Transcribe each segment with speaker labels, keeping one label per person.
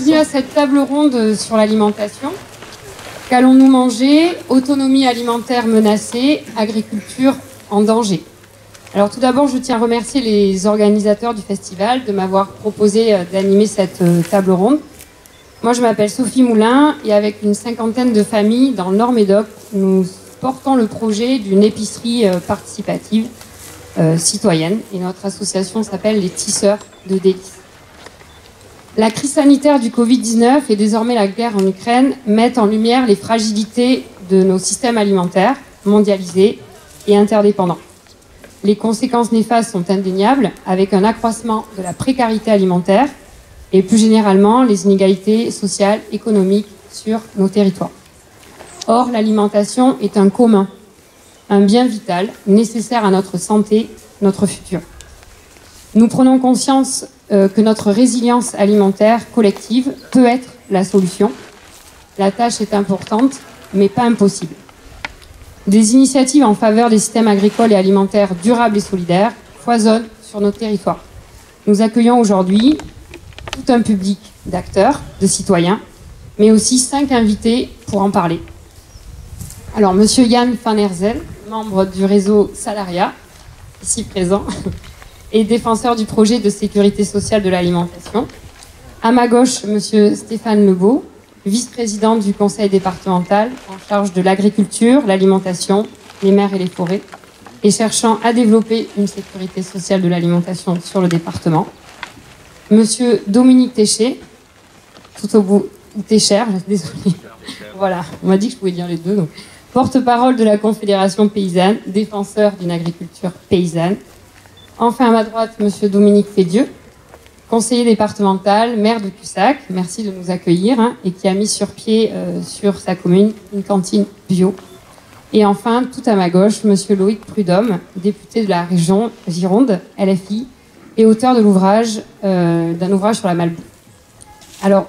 Speaker 1: bienvenue à cette table ronde sur l'alimentation. Qu'allons-nous manger? Autonomie alimentaire menacée, agriculture en danger. Alors tout d'abord, je tiens à remercier les organisateurs du festival de m'avoir proposé d'animer cette table ronde. Moi, je m'appelle Sophie Moulin et avec une cinquantaine de familles dans le Nord-Médoc, nous portons le projet d'une épicerie participative citoyenne et notre association s'appelle les Tisseurs de Délices. La crise sanitaire du Covid-19 et désormais la guerre en Ukraine mettent en lumière les fragilités de nos systèmes alimentaires mondialisés et interdépendants. Les conséquences néfastes sont indéniables avec un accroissement de la précarité alimentaire et plus généralement les inégalités sociales, économiques sur nos territoires. Or, l'alimentation est un commun, un bien vital, nécessaire à notre santé, notre futur. Nous prenons conscience que notre résilience alimentaire collective peut être la solution. La tâche est importante, mais pas impossible. Des initiatives en faveur des systèmes agricoles et alimentaires durables et solidaires foisonnent sur notre territoire. Nous accueillons aujourd'hui tout un public d'acteurs, de citoyens, mais aussi 5 invités pour en parler. Alors, Monsieur Yann Van Herzel, membre du réseau Salariat, ici présent, et défenseur du projet de sécurité sociale de l'alimentation. À ma gauche, Monsieur Stéphane Lebeau, vice-président du conseil départemental en charge de l'agriculture, l'alimentation, les mers et les forêts, et cherchant à développer une sécurité sociale de l'alimentation sur le département. Monsieur Dominique Técher, tout au bout, Técher, désolé. Voilà, on m'a dit que je pouvais dire les deux. Donc. Porte-parole de la Confédération paysanne, défenseur d'une agriculture paysanne. Enfin, à ma droite, Monsieur Dominique Fédieux, conseiller départemental, maire de Cussac, merci de nous accueillir, et qui a mis sur pied, sur sa commune, une cantine bio. Et enfin, tout à ma gauche, Monsieur Loïc Prudhomme, député de la région Gironde, LFI, et auteur de d'un ouvrage sur la malbouffe. Alors,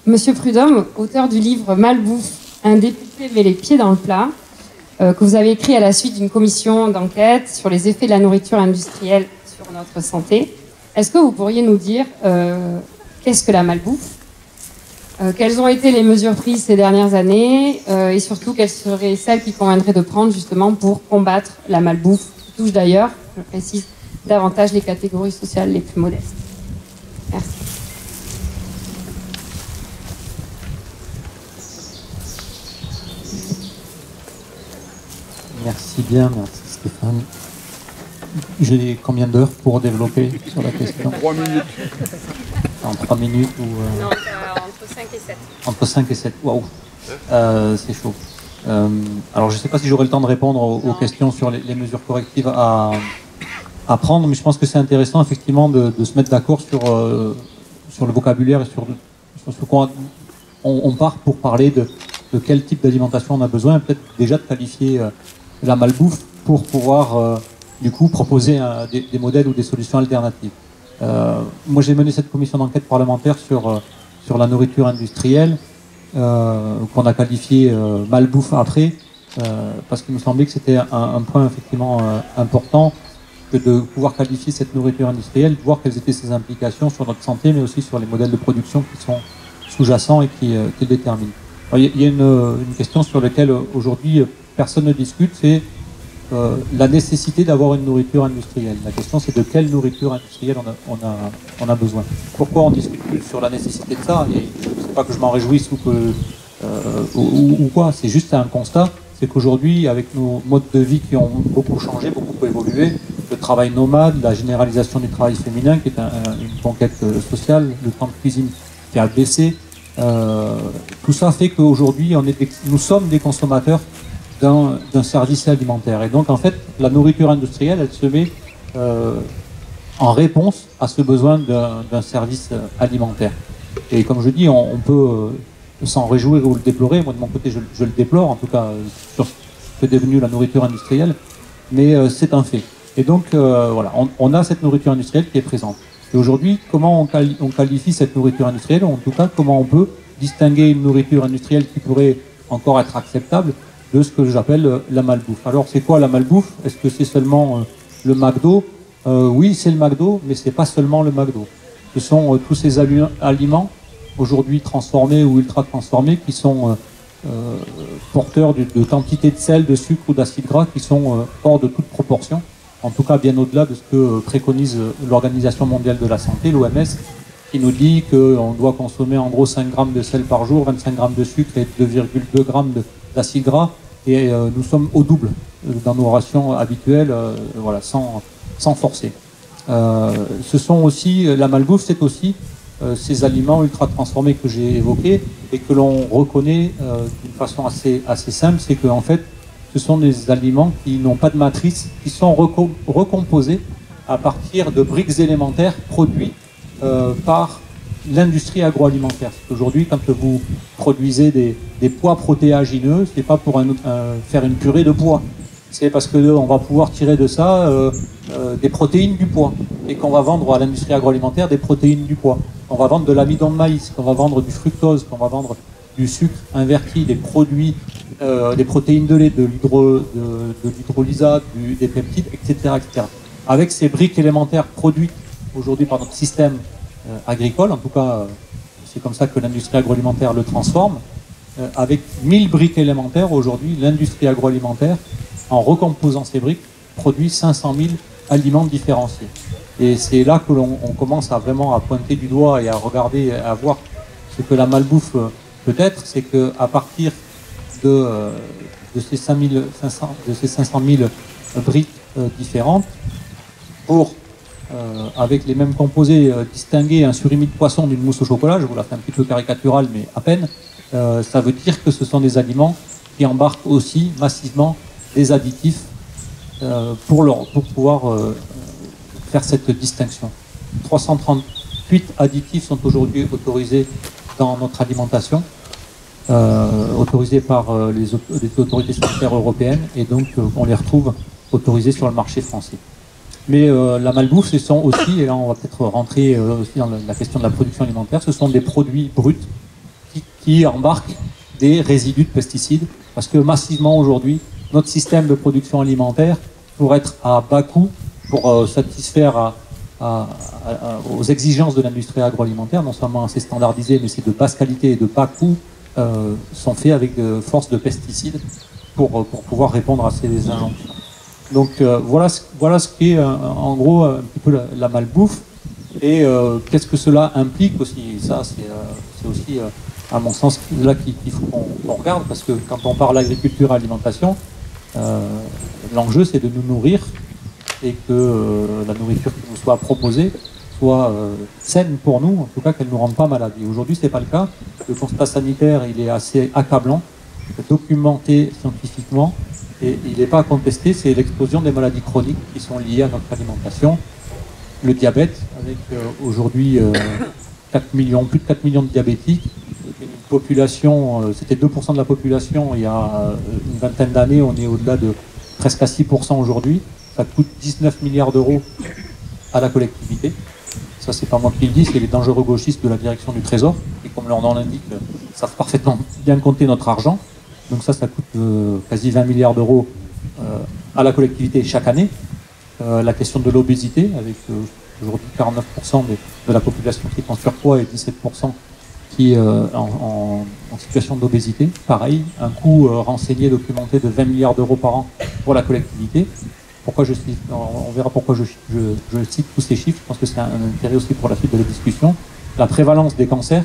Speaker 1: Monsieur Prudhomme, auteur du livre Malbouffe, un député met les pieds dans le plat, que vous avez écrit à la suite d'une commission d'enquête sur les effets de la nourriture industrielle sur notre santé. Est-ce que vous pourriez nous dire qu'est-ce que la malbouffe, quelles ont été les mesures prises ces dernières années et surtout quelles seraient celles qu'il conviendrait de prendre justement pour combattre la malbouffe, qui touche d'ailleurs, je précise, davantage les catégories sociales les plus modestes. Merci.
Speaker 2: Merci bien, merci Stéphane. J'ai combien d'heures pour développer sur la question?
Speaker 3: 3 minutes.
Speaker 2: En 3 minutes ou
Speaker 1: Non, entre 5 et 7.
Speaker 2: Entre 5 et 7, waouh, c'est chaud. Alors je ne sais pas si j'aurai le temps de répondre aux questions sur les mesures correctives à prendre, mais je pense que c'est intéressant effectivement de se mettre d'accord sur le vocabulaire et sur ce qu'on on part pour parler de quel type d'alimentation on a besoin, peut-être déjà de qualifier la malbouffe pour pouvoir du coup proposer des modèles ou des solutions alternatives. Moi j'ai mené cette commission d'enquête parlementaire sur la nourriture industrielle qu'on a qualifiée malbouffe après parce qu'il nous semblait que c'était un point effectivement important que de pouvoir qualifier cette nourriture industrielle, de voir quelles étaient ses implications sur notre santé mais aussi sur les modèles de production qui sont sous-jacents et qui le déterminent. Alors, il y a une question sur laquelle aujourd'hui personne ne discute, c'est la nécessité d'avoir une nourriture industrielle. La question c'est de quelle nourriture industrielle on a besoin. Pourquoi on discute plus sur la nécessité de ça? Et c'est pas que je m'en réjouisse ou quoi, c'est juste un constat, c'est qu'aujourd'hui avec nos modes de vie qui ont beaucoup changé, beaucoup évolué, le travail nomade, la généralisation du travail féminin qui est une conquête sociale, le temps de cuisine qui a baissé, tout ça fait qu'aujourd'hui nous sommes des consommateurs d'un service alimentaire. Et donc en fait la nourriture industrielle elle se met en réponse à ce besoin d'un service alimentaire. Et comme je dis, on peut s'en réjouir ou le déplorer. Moi de mon côté je le déplore, en tout cas sur ce que est devenu la nourriture industrielle, mais c'est un fait. Et donc voilà, on a cette nourriture industrielle qui est présente. Et aujourd'hui, comment on qualifie cette nourriture industrielle, ou en tout cas comment on peut distinguer une nourriture industrielle qui pourrait encore être acceptable de ce que j'appelle la malbouffe. Alors c'est quoi la malbouffe? Est-ce que c'est seulement le McDo? Oui, c'est le McDo, mais c'est pas seulement le McDo. Ce sont tous ces aliments aujourd'hui transformés ou ultra transformés qui sont porteurs de quantités de sel, de sucre ou d'acide gras qui sont hors de toute proportion, en tout cas bien au-delà de ce que préconise l'Organisation mondiale de la santé, l'OMS, qui nous dit qu'on doit consommer en gros 5 grammes de sel par jour, 25 grammes de sucre et 2,2 grammes d'acide gras, et nous sommes au double dans nos rations habituelles, voilà, sans forcer. Ce sont aussi, la malbouffe, c'est aussi ces aliments ultra transformés que j'ai évoqués et que l'on reconnaît d'une façon assez simple, c'est qu'en fait, ce sont des aliments qui n'ont pas de matrice, qui sont recomposés à partir de briques élémentaires produits par l'industrie agroalimentaire. Aujourd'hui, quand vous produisez des pois protéagineux, c'est pas pour faire une purée de pois. C'est parce qu'on va pouvoir tirer de ça des protéines du pois et qu'on va vendre à l'industrie agroalimentaire des protéines du pois. On va vendre de l'amidon de maïs, qu'on va vendre du fructose, qu'on va vendre du sucre inverti, des produits, des protéines de lait, de l'hydrolysate, des peptides, etc., etc. Avec ces briques élémentaires produites aujourd'hui par notre système agricole, en tout cas c'est comme ça que l'industrie agroalimentaire le transforme, avec 1000 briques élémentaires, aujourd'hui l'industrie agroalimentaire, en recomposant ces briques, produit 500 000 aliments différenciés. Et c'est là que l'on commence à vraiment à pointer du doigt et à regarder, à voir ce que la malbouffe peut être, c'est qu'à partir de ces 500 000 briques différentes, pour avec les mêmes composés distinguer un surimi de poisson d'une mousse au chocolat, je vous la fais un petit peu caricaturale mais à peine, ça veut dire que ce sont des aliments qui embarquent aussi massivement des additifs pour pouvoir faire cette distinction. 338 additifs sont aujourd'hui autorisés dans notre alimentation, autorisés par les autorités sanitaires européennes, et donc on les retrouve autorisés sur le marché français. Mais la malbouffe, ce sont aussi, et là on va peut-être rentrer aussi dans la question de la production alimentaire, ce sont des produits bruts qui embarquent des résidus de pesticides, parce que massivement aujourd'hui, notre système de production alimentaire, pour être à bas coût, pour satisfaire aux exigences de l'industrie agroalimentaire, non seulement assez standardisées, mais c'est de basse qualité et de bas coût, sont faits avec force de pesticides pour pouvoir répondre à ces injonctions. Donc voilà ce qu'est en gros un petit peu la malbouffe, et qu'est-ce que cela implique aussi. Ça c'est aussi à mon sens là qu'il faut qu'on regarde, parce que quand on parle agriculture et alimentation, l'enjeu c'est de nous nourrir et que la nourriture qui nous soit proposée soit saine pour nous, en tout cas qu'elle ne nous rende pas malade. Et aujourd'hui c'est pas le cas. Le constat sanitaire il est assez accablant, documenté scientifiquement, et il n'est pas à contester, c'est l'explosion des maladies chroniques qui sont liées à notre alimentation. Le diabète, avec aujourd'hui plus de 4 millions de diabétiques, une population, c'était 2% de la population il y a une vingtaine d'années, on est au-delà de presque à 6% aujourd'hui. Ça coûte 19 milliards d'euros à la collectivité. Ça, c'est pas moi qui le dis, c'est les dangereux gauchistes de la direction du Trésor, qui, comme leur nom l'indique, savent parfaitement bien compter notre argent. Donc ça coûte quasi 20 milliards d'euros à la collectivité chaque année. La question de l'obésité, avec aujourd'hui 49% de la population qui est en surpoids et 17% qui est en situation d'obésité. Pareil, un coût renseigné, documenté de 20 milliards d'euros par an pour la collectivité. On verra pourquoi je cite tous ces chiffres. Je pense que c'est un intérêt aussi pour la suite de la discussion. La prévalence des cancers,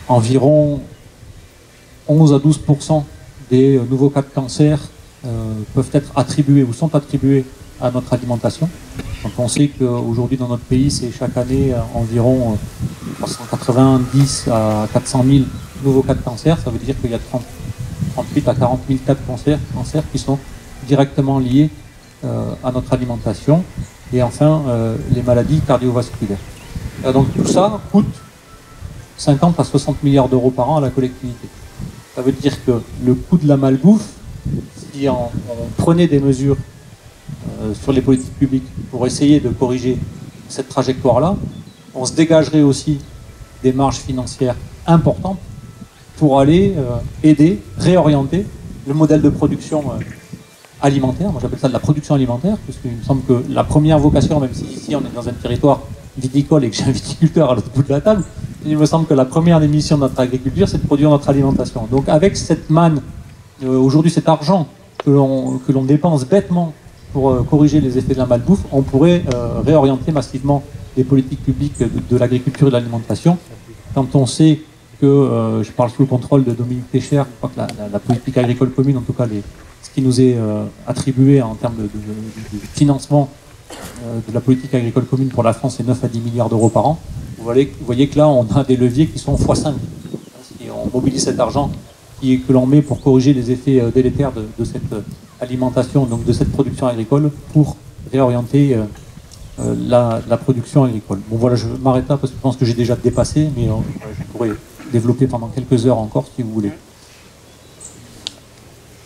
Speaker 2: environ 11 à 12% des nouveaux cas de cancer peuvent être attribués ou sont attribués à notre alimentation. Quand on sait qu'aujourd'hui dans notre pays, c'est chaque année environ 390 à 400 000 nouveaux cas de cancer, ça veut dire qu'il y a 38 à 40 000 cas de cancer qui sont directement liés à notre alimentation. Et enfin, les maladies cardiovasculaires. Donc tout ça coûte 50 à 60 milliards d'euros par an à la collectivité. Ça veut dire que le coût de la malbouffe, si on prenait des mesures sur les politiques publiques pour essayer de corriger cette trajectoire-là, on se dégagerait aussi des marges financières importantes pour aller aider, réorienter le modèle de production alimentaire. Moi j'appelle ça de la production alimentaire, parce qu'il me semble que la première vocation, même si ici on est dans un territoire viticole et que j'ai un viticulteur à l'autre bout de la table, il me semble que la première des missions de notre agriculture, c'est de produire notre alimentation. Donc avec cette manne, aujourd'hui cet argent que l'on dépense bêtement pour corriger les effets de la malbouffe, on pourrait réorienter massivement les politiques publiques de l'agriculture et de l'alimentation. Quand on sait que, je parle sous le contrôle de Dominique Técher, je crois que la politique agricole commune, en tout cas ce qui nous est attribué en termes de financement de la politique agricole commune pour la France, c'est 9 à 10 milliards d'euros par an. Vous voyez que là, on a des leviers qui sont x5. Si on mobilise cet argent que l'on met pour corriger les effets délétères de cette alimentation, donc de cette production agricole, pour réorienter la production agricole. Bon voilà, je m'arrête là parce que je pense que j'ai déjà dépassé, mais je pourrais développer pendant quelques heures encore si vous voulez.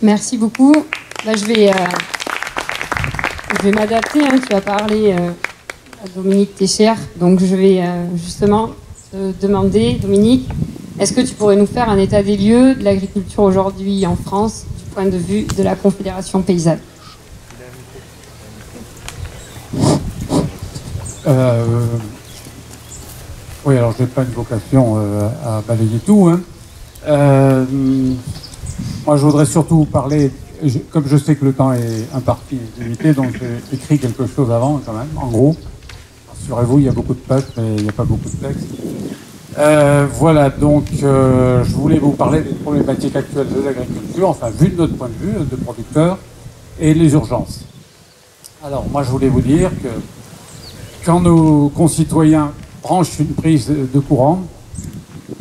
Speaker 1: Merci beaucoup. Là, je vais m'adapter. Hein. Tu as parlé à Dominique Técher, donc je vais justement te demander, Dominique, est-ce que tu pourrais nous faire un état des lieux de l'agriculture aujourd'hui en France du point de vue de la Confédération paysanne?
Speaker 3: Oui, alors je n'ai pas une vocation à balayer tout. Hein. Moi, je voudrais surtout vous parler, comme je sais que le temps est imparti et limité, donc j'ai écrit quelque chose avant quand même, en gros. Rassurez-vous, il y a beaucoup de pages, mais il n'y a pas beaucoup de texte. Voilà, donc je voulais vous parler des problématiques actuelles de l'agriculture, enfin, vu de notre point de vue, de producteurs, et les urgences. Alors, moi, je voulais vous dire que quand nos concitoyens branchent une prise de courant,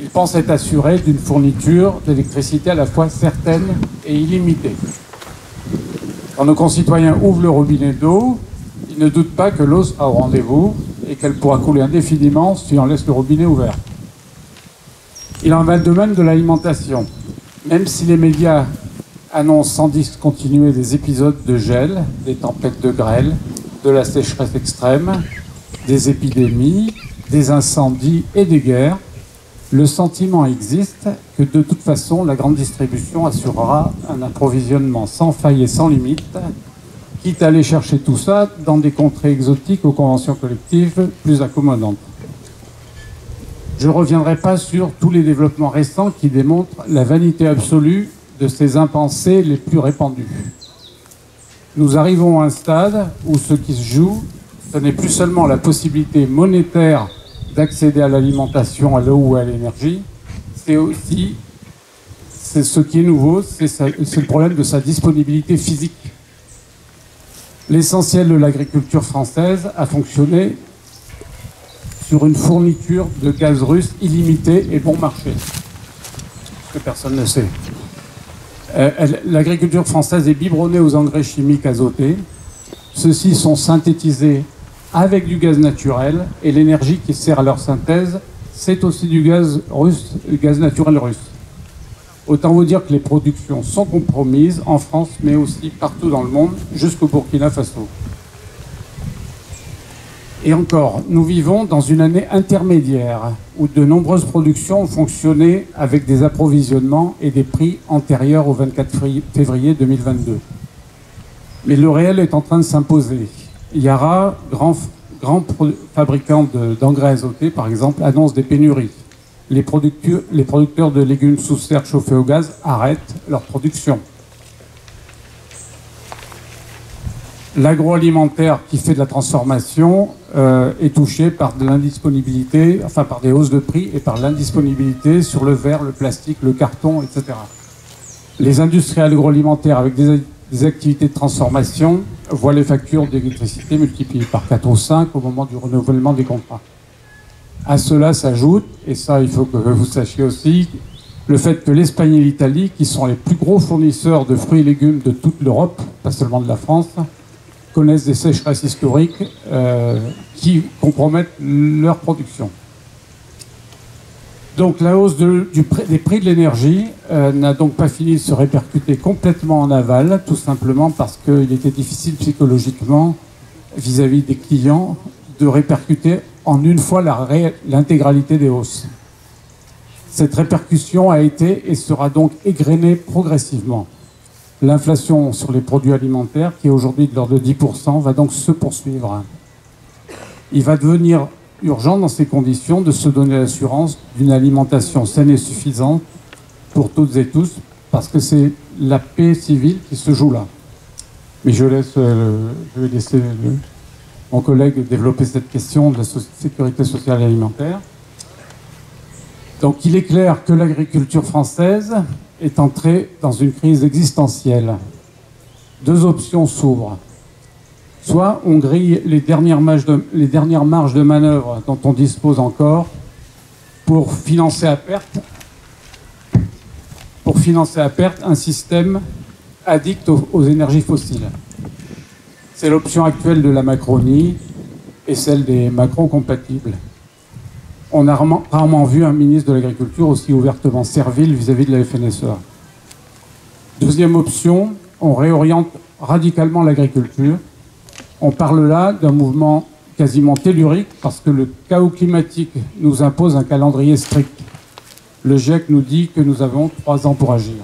Speaker 3: ils pensent être assurés d'une fourniture d'électricité à la fois certaine et illimitée. Quand nos concitoyens ouvrent le robinet d'eau, ils ne doutent pas que l'eau sera au rendez-vous et qu'elle pourra couler indéfiniment si on laisse le robinet ouvert. Il en va de même de l'alimentation. Même si les médias annoncent sans discontinuer des épisodes de gel, des tempêtes de grêle, de la sécheresse extrême, des épidémies, des incendies et des guerres, le sentiment existe que de toute façon, la grande distribution assurera un approvisionnement sans faille et sans limite, quitte à aller chercher tout ça dans des contrées exotiques aux conventions collectives plus accommodantes. Je ne reviendrai pas sur tous les développements récents qui démontrent la vanité absolue de ces impensés les plus répandus. Nous arrivons à un stade où ce qui se joue, ce n'est plus seulement la possibilité monétaire d'accéder à l'alimentation, à l'eau ou à l'énergie, c'est aussi, ce qui est nouveau, c'est le problème de sa disponibilité physique. L'essentiel de l'agriculture française a fonctionné sur une fourniture de gaz russe illimitée et bon marché, ce que personne ne sait. L'agriculture française est biberonnée aux engrais chimiques azotés. Ceux-ci sont synthétisés avec du gaz naturel et l'énergie qui sert à leur synthèse, c'est aussi du gaz russe, du gaz naturel russe. Autant vous dire que les productions sont compromises en France, mais aussi partout dans le monde, jusqu'au Burkina Faso. Et encore, nous vivons dans une année intermédiaire où de nombreuses productions ont fonctionné avec des approvisionnements et des prix antérieurs au 24 février 2022. Mais le réel est en train de s'imposer. Yara, grand fabricant d'engrais azotés, par exemple, annonce des pénuries. Les producteurs de légumes sous serre chauffés au gaz arrêtent leur production. L'agroalimentaire qui fait de la transformation est touché par de l'indisponibilité, enfin par des hausses de prix et par l'indisponibilité sur le verre, le plastique, le carton, etc. Les industries agroalimentaires avec des activités de transformation voient les factures d'électricité multipliées par 4 ou 5 au moment du renouvellement des contrats. À cela s'ajoute, et ça il faut que vous sachiez aussi, le fait que l'Espagne et l'Italie, qui sont les plus gros fournisseurs de fruits et légumes de toute l'Europe, pas seulement de la France, connaissent des sécheresses historiques qui compromettent leur production. Donc la hausse des prix de l'énergie n'a donc pas fini de se répercuter complètement en aval, tout simplement parce qu'il était difficile psychologiquement vis-à-vis des clients de répercuter en une fois l'intégralité des hausses. Cette répercussion a été et sera donc égrenée progressivement. L'inflation sur les produits alimentaires, qui est aujourd'hui de l'ordre de 10%, va donc se poursuivre. Il va devenir urgent dans ces conditions de se donner l'assurance d'une alimentation saine et suffisante pour toutes et tous, parce que c'est la paix civile qui se joue là. Mais je vais laisser mon collègue développer cette question de la sécurité sociale et alimentaire. Donc il est clair que l'agriculture française est entrée dans une crise existentielle. Deux options s'ouvrent. Soit on grille les dernières marges de manœuvre dont on dispose encore pour financer à perte un système addict aux énergies fossiles. C'est l'option actuelle de la Macronie et celle des Macron-compatibles. On a rarement vu un ministre de l'Agriculture aussi ouvertement servile vis-à-vis de la FNSEA. Deuxième option, on réoriente radicalement l'agriculture. On parle là d'un mouvement quasiment tellurique parce que le chaos climatique nous impose un calendrier strict. Le GIEC nous dit que nous avons 3 ans pour agir.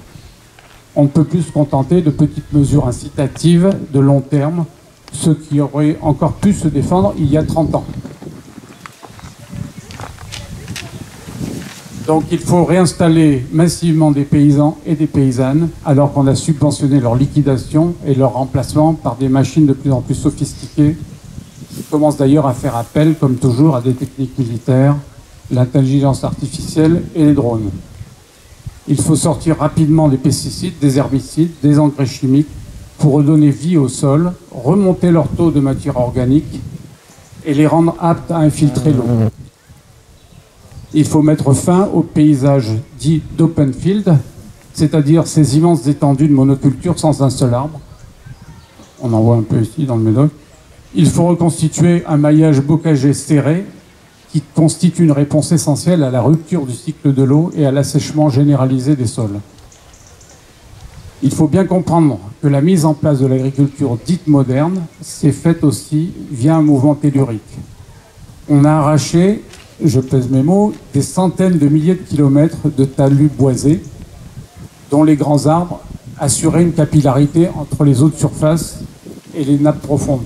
Speaker 3: On ne peut plus se contenter de petites mesures incitatives de long terme, ce qui aurait encore pu se défendre il y a 30 ans. Donc il faut réinstaller massivement des paysans et des paysannes alors qu'on a subventionné leur liquidation et leur remplacement par des machines de plus en plus sophistiquées qui commencent d'ailleurs à faire appel, comme toujours, à des techniques militaires, l'intelligence artificielle et les drones. Il faut sortir rapidement des pesticides, des herbicides, des engrais chimiques pour redonner vie au sol, remonter leur taux de matière organique et les rendre aptes à infiltrer l'eau. Il faut mettre fin au paysage dit d'open field, c'est-à-dire ces immenses étendues de monoculture sans un seul arbre. On en voit un peu ici dans le Médoc. Il faut reconstituer un maillage bocager serré qui constitue une réponse essentielle à la rupture du cycle de l'eau et à l'assèchement généralisé des sols. Il faut bien comprendre que la mise en place de l'agriculture dite moderne s'est faite aussi via un mouvement tellurique. On a arraché, je pèse mes mots, des centaines de milliers de kilomètres de talus boisés, dont les grands arbres assuraient une capillarité entre les eaux de surface et les nappes profondes.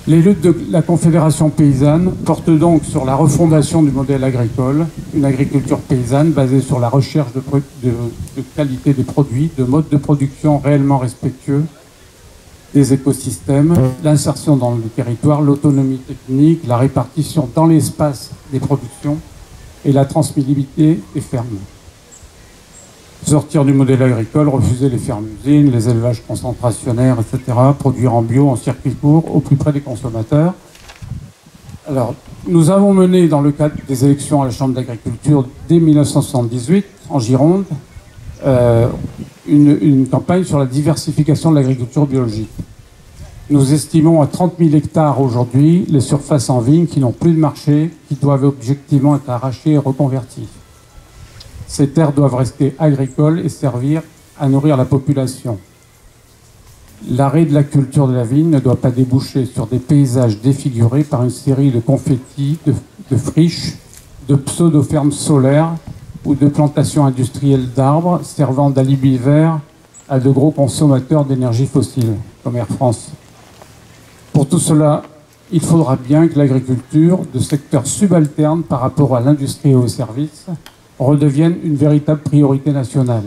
Speaker 3: Les luttes de la Confédération paysanne portent donc sur la refondation du modèle agricole, une agriculture paysanne basée sur la recherche de qualité des produits, de modes de production réellement respectueux des écosystèmes, l'insertion dans le territoire, l'autonomie technique, la répartition dans l'espace des productions et la transmissibilité des fermes. Sortir du modèle agricole, refuser les fermes-usines, les élevages concentrationnaires, etc., produire en bio, en circuit court, au plus près des consommateurs. Alors, nous avons mené, dans le cadre des élections à la Chambre d'agriculture dès 1978, en Gironde, une campagne sur la diversification de l'agriculture biologique. Nous estimons à 30 000 hectares aujourd'hui les surfaces en vigne qui n'ont plus de marché, qui doivent objectivement être arrachées et reconverties. Ces terres doivent rester agricoles et servir à nourrir la population. L'arrêt de la culture de la vigne ne doit pas déboucher sur des paysages défigurés par une série de confettis, de friches, de pseudo-fermes solaires ou de plantations industrielles d'arbres servant d'alibi vert à de gros consommateurs d'énergie fossile, comme Air France. Pour tout cela, il faudra bien que l'agriculture, de secteur subalterne par rapport à l'industrie et aux services, redevienne une véritable priorité nationale.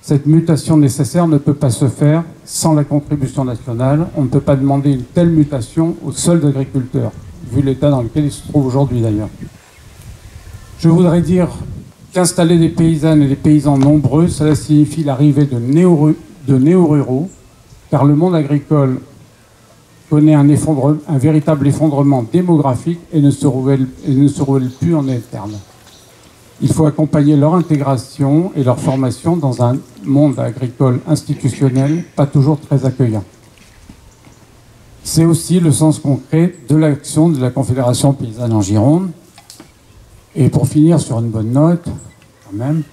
Speaker 3: Cette mutation nécessaire ne peut pas se faire sans la contribution nationale. On ne peut pas demander une telle mutation aux seuls agriculteurs, vu l'état dans lequel ils se trouvent aujourd'hui d'ailleurs. Je voudrais dire qu'installer des paysannes et des paysans nombreux, cela signifie l'arrivée de néo-ruraux, car le monde agricole connaît un véritable effondrement démographique et ne se renouvelle plus en interne. Il faut accompagner leur intégration et leur formation dans un monde agricole institutionnel pas toujours très accueillant. C'est aussi le sens concret de l'action de la Confédération paysanne en Gironde. Et pour finir sur une bonne note, quand même,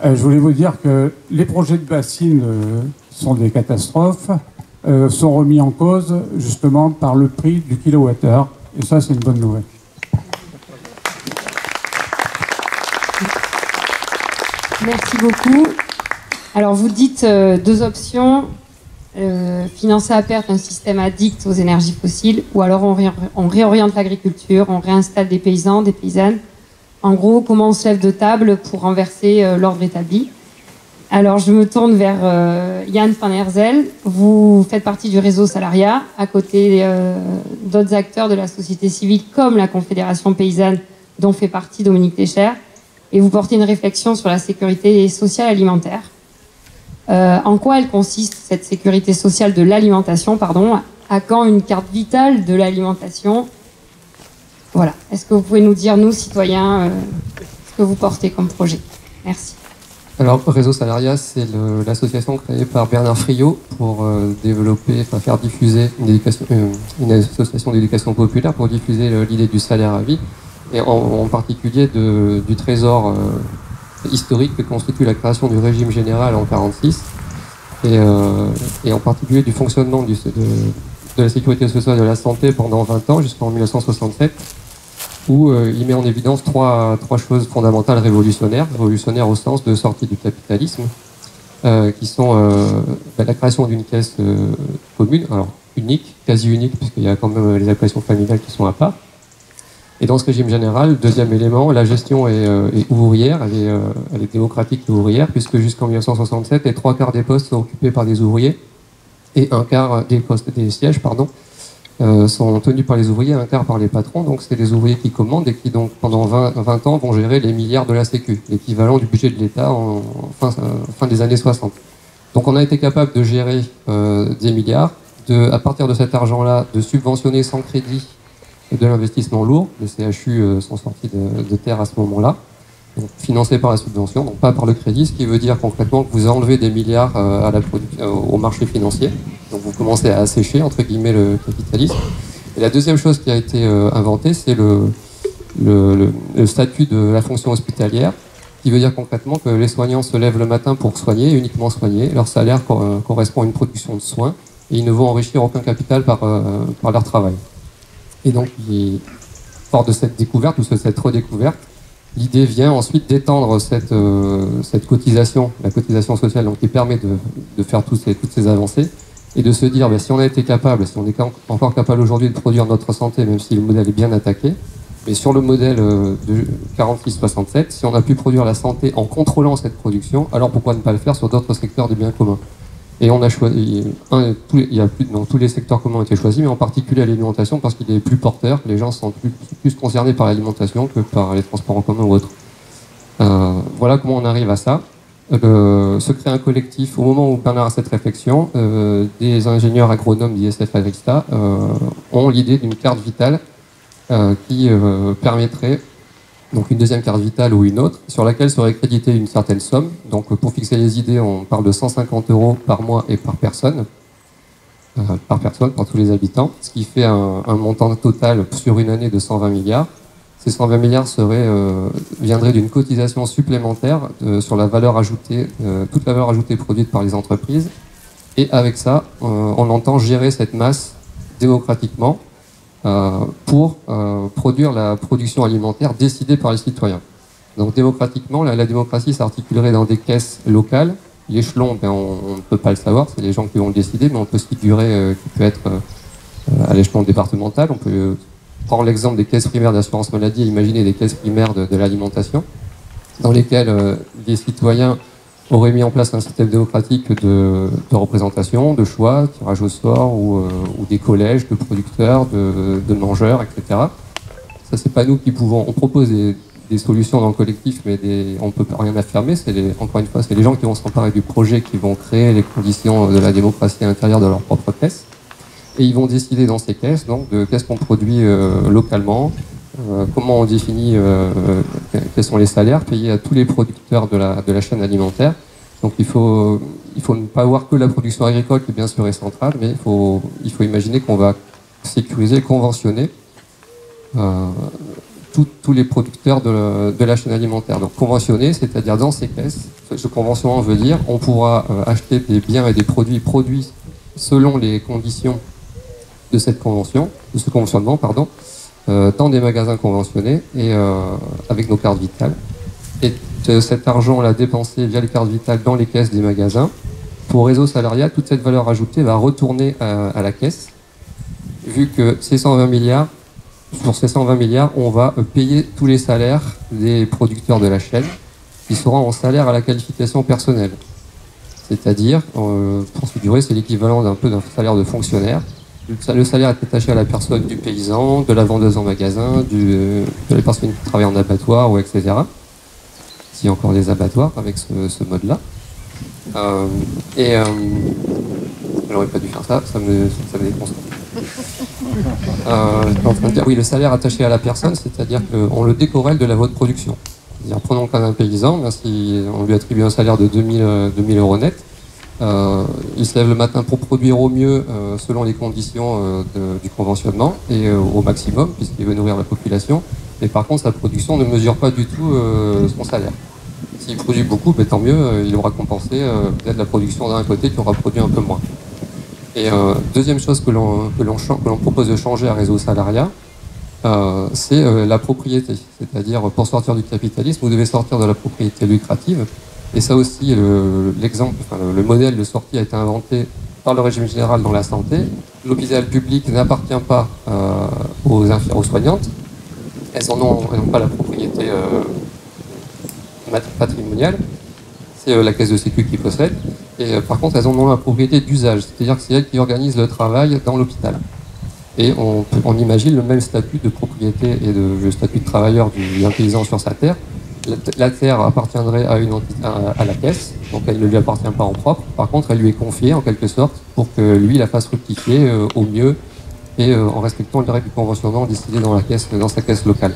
Speaker 3: je voulais vous dire que les projets de bassines sont des catastrophes, sont remis en cause justement par le prix du kilowattheure. Et ça, c'est une bonne nouvelle.
Speaker 1: Merci beaucoup. Alors vous dites deux options, financer à perte un système addict aux énergies fossiles, ou alors on réoriente l'agriculture, on réinstalle des paysans, des paysannes. En gros, comment on se lève de table pour renverser l'ordre établi. Alors, je me tourne vers Yann van Herzel. Vous faites partie du réseau Salariat, à côté d'autres acteurs de la société civile, comme la Confédération paysanne, dont fait partie Dominique Techer. Et vous portez une réflexion sur la sécurité sociale alimentaire. En quoi elle consiste, cette sécurité sociale de l'alimentation, pardon, à quand une carte vitale de l'alimentation? Voilà. Est-ce que vous pouvez nous dire, nous, citoyens, ce que vous portez comme projet? Merci.
Speaker 4: Alors, Réseau Salariat, c'est l'association créée par Bernard Friot pour faire diffuser une association d'éducation populaire pour diffuser l'idée du salaire à vie, et en particulier du trésor historique que constitue la création du régime général en 1946, et en particulier du fonctionnement de la sécurité sociale et de la santé pendant 20 ans, jusqu'en 1967, où il met en évidence trois choses fondamentales révolutionnaires au sens de sortie du capitalisme, qui sont la création d'une caisse commune, alors unique, quasi unique, puisqu'il y a quand même les allocations familiales qui sont à part. Et dans ce régime général, deuxième élément, la gestion est ouvrière, elle est démocratique et ouvrière, puisque jusqu'en 1967, les 3/4 des postes sont occupés par des ouvriers, et un quart des sièges, sont tenus par les ouvriers, un quart par les patrons. Donc c'est les ouvriers qui commandent et qui donc pendant 20 ans vont gérer les milliards de la Sécu, l'équivalent du budget de l'État en fin des années 60. Donc on a été capable de gérer des milliards, à partir de cet argent-là, de subventionner sans crédit de l'investissement lourd. Les CHU sont sortis de terre à ce moment-là, donc financés par la subvention, donc pas par le crédit, ce qui veut dire concrètement que vous enlevez des milliards au marché financier. Donc vous commencez à assécher, entre guillemets, le capitalisme. Et la deuxième chose qui a été inventée, c'est le statut de la fonction hospitalière, qui veut dire concrètement que les soignants se lèvent le matin pour soigner, uniquement soigner. Leur salaire correspond à une production de soins, et ils ne vont enrichir aucun capital par leur travail. Et donc, fort de cette découverte, ou de cette redécouverte, l'idée vient ensuite d'étendre cette cotisation, la cotisation sociale, donc, qui permet de faire toutes ces avancées, et de se dire, si on a été capable, si on est encore capable aujourd'hui de produire notre santé, même si le modèle est bien attaqué, mais sur le modèle de 46-67, si on a pu produire la santé en contrôlant cette production, alors pourquoi ne pas le faire sur d'autres secteurs du bien commun? Et on a choisi, tous les secteurs communs ont été choisis, mais en particulier l'alimentation, parce qu'il est plus porteur, les gens sont plus concernés par l'alimentation que par les transports en commun ou autres. Voilà comment on arrive à ça. Se crée un collectif, au moment où Bernard a cette réflexion, des ingénieurs agronomes d'ISF Agrista ont l'idée d'une carte vitale qui permettrait, donc une deuxième carte vitale ou une autre, sur laquelle serait créditée une certaine somme. Donc pour fixer les idées, on parle de 150 € par mois et par personne, pour tous les habitants, ce qui fait un montant total sur une année de 120 milliards. Ces 120 milliards viendraient d'une cotisation supplémentaire sur la valeur ajoutée, toute la valeur ajoutée produite par les entreprises. Et avec ça, on entend gérer cette masse démocratiquement pour produire la production alimentaire décidée par les citoyens. Donc démocratiquement, la démocratie s'articulerait dans des caisses locales. L'échelon, on ne peut pas le savoir, c'est les gens qui vont le décider, mais on peut se figurer qui peut être à l'échelon départemental. On peut prendre l'exemple des caisses primaires d'assurance maladie et imaginer des caisses primaires de l'alimentation, dans lesquelles les citoyens auraient mis en place un système démocratique de représentation, de choix, tirage au sort, ou des collèges de producteurs, de mangeurs, etc. Ça, c'est pas nous qui pouvons. On propose des solutions dans le collectif, mais on ne peut rien affirmer. Encore une fois, c'est les gens qui vont s'emparer du projet qui vont créer les conditions de la démocratie à l'intérieur de leur propre caisse. Et ils vont décider dans ces caisses, donc, de qu'est-ce qu'on produit localement, comment on définit quels sont les salaires payés à tous les producteurs de la chaîne alimentaire. Donc il faut ne pas voir que la production agricole, qui bien sûr est centrale, mais il faut imaginer qu'on va sécuriser, conventionner tous les producteurs de la chaîne alimentaire. Donc conventionner, c'est-à-dire dans ces caisses, ce conventionnement veut dire on pourra acheter des biens et des produits produits selon les conditions de ce conventionnement, dans des magasins conventionnés et avec nos cartes vitales. Et cet argent, on l'a dépensé via les cartes vitales dans les caisses des magasins. pour Réseau Salariat, toute cette valeur ajoutée va retourner à la caisse, vu que ces 120 milliards, sur ces 120 milliards, on va payer tous les salaires des producteurs de la chaîne, qui seront en salaire à la qualification personnelle. C'est-à-dire, pour figurer, c'est l'équivalent d'un peu d'un salaire de fonctionnaire. Le salaire est attaché à la personne du paysan, de la vendeuse en magasin, de la personne qui travaille en abattoir, ou etc. S'il y a encore des abattoirs avec ce mode-là. J'aurais pas dû faire ça, ça me déconcentre. Je suis en train de dire, oui, le salaire attaché à la personne, c'est-à-dire qu'on le décorrèle de la voie de production. C'est-à-dire, prenons le cas d'un paysan, ben, si on lui attribue un salaire de 2000 euros net, il se lève le matin pour produire au mieux selon les conditions du conventionnement et au maximum, puisqu'il veut nourrir la population. Mais par contre, sa production ne mesure pas du tout son salaire. S'il produit beaucoup, ben, tant mieux, il aura compensé peut-être la production d'un côté qui aura produit un peu moins. Et deuxième chose que l'on propose de changer à Réseau Salariat, c'est la propriété. C'est-à-dire, pour sortir du capitalisme, vous devez sortir de la propriété lucrative. Et ça aussi, le modèle de sortie a été inventé par le régime général dans la santé. L'hôpital public n'appartient pas aux soignantes. Elles n'ont pas la propriété patrimoniale. C'est la caisse de sécu qui possède. Et par contre, elles en ont la propriété d'usage. C'est-à-dire que c'est elles qui organisent le travail dans l'hôpital. Et on imagine le même statut de propriété et le statut de travailleur d'un paysan sur sa terre. La terre appartiendrait à la caisse, donc elle ne lui appartient pas en propre. Par contre, elle lui est confiée en quelque sorte pour que lui la fasse fructifier au mieux et en respectant les règles du conventionnement décidées dans sa caisse locale.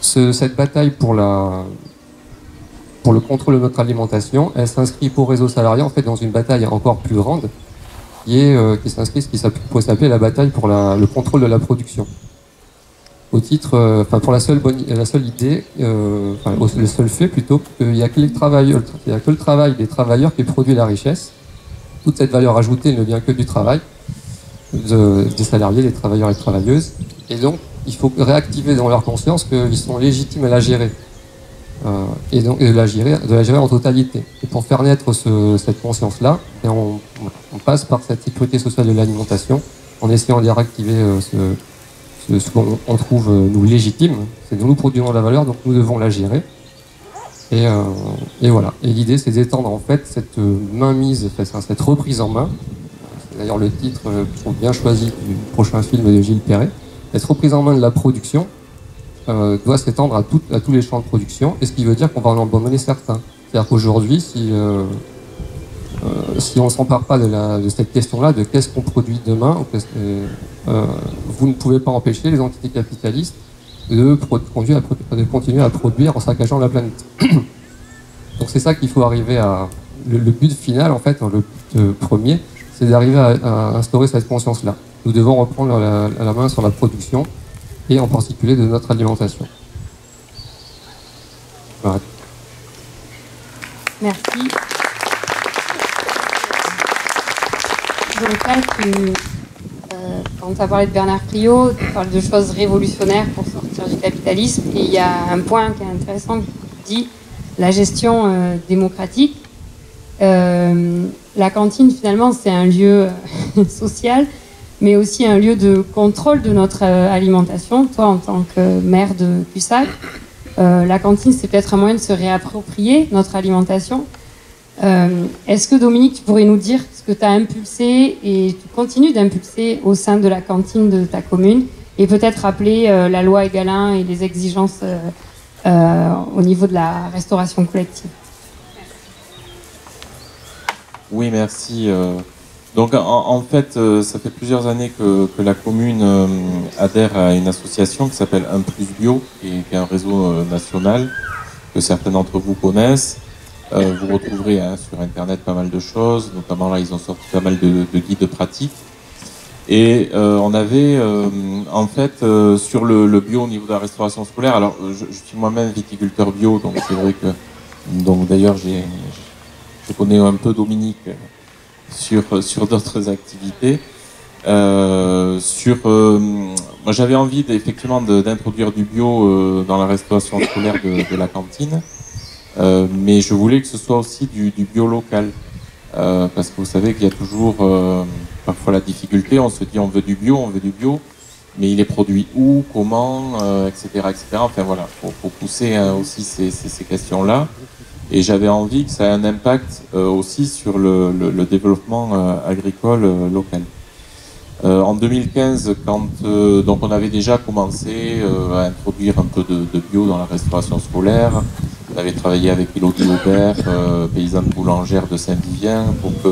Speaker 4: Cette bataille pour le contrôle de notre alimentation, elle s'inscrit pour Réseau Salariat en fait dans une bataille encore plus grande qui s'inscrit ce qui pourrait s'appeler la bataille pour le contrôle de la production. Au titre, pour la seule idée, le seul fait plutôt, qu'il n'y a que le travail des travailleurs qui produit la richesse. Toute cette valeur ajoutée ne vient que du travail des salariés, des travailleurs et travailleuses. Et donc, il faut réactiver dans leur conscience qu'ils sont légitimes à la gérer. Et de la gérer en totalité. Et pour faire naître cette conscience-là, on passe par cette sécurité sociale de l'alimentation, en essayant de réactiver ce qu'on trouve nous légitime. C'est nous produisons la valeur, donc nous devons la gérer. Et voilà. Et l'idée, c'est d'étendre en fait cette mainmise, cette reprise en main. C'est d'ailleurs le titre, je trouve bien choisi, du prochain film de Gilles Perret. Cette reprise en main de la production doit s'étendre à tous les champs de production, et ce qui veut dire qu'on va en abandonner certains. C'est-à-dire qu'aujourd'hui, si on ne s'empare pas de cette question-là, de qu'est-ce qu'on produit demain, vous ne pouvez pas empêcher les entités capitalistes de continuer à produire en saccageant la planète. Donc c'est ça qu'il faut arriver à... Le but final, en fait, le but premier, c'est d'arriver à instaurer cette conscience-là. Nous devons reprendre la main sur la production, et en particulier de notre alimentation. Voilà.
Speaker 1: Merci. Donc là, quand tu as parlé de Bernard Friot, tu parles de choses révolutionnaires pour sortir du capitalisme. Et il y a un point qui est intéressant, qui dit la gestion démocratique. La cantine, finalement, c'est un lieu social, mais aussi un lieu de contrôle de notre alimentation. Toi, en tant que maire de Cussac, la cantine, c'est peut-être un moyen de se réapproprier notre alimentation. Est-ce que, Dominique, tu pourrais nous dire ce que tu as impulsé et tu continues d'impulser au sein de la cantine de ta commune, et peut-être rappeler la loi Egalin et les exigences au niveau de la restauration collective?
Speaker 5: Oui, merci. Donc en fait, ça fait plusieurs années que la commune adhère à une association qui s'appelle 1 Plus Bio, qui est un réseau national que certains d'entre vous connaissent. Vous retrouverez sur Internet pas mal de choses, notamment là ils ont sorti pas mal de guides pratiques. Et on avait en fait sur le bio au niveau de la restauration scolaire, alors je suis moi-même viticulteur bio, donc c'est vrai que d'ailleurs je connais un peu Dominique sur d'autres activités. Moi j'avais envie effectivement d'introduire du bio dans la restauration scolaire de la cantine. mais je voulais que ce soit aussi du bio local. Parce que vous savez qu'il y a toujours parfois la difficulté, on se dit on veut du bio, mais il est produit où, comment, etc., etc. Enfin voilà, faut pousser aussi ces questions-là. Et j'avais envie que ça ait un impact aussi sur le développement agricole local. En 2015, quand donc on avait déjà commencé à introduire un peu de bio dans la restauration scolaire, on avait travaillé avec Élodie Aubert, paysanne boulangère de Saint-Vivien, pour que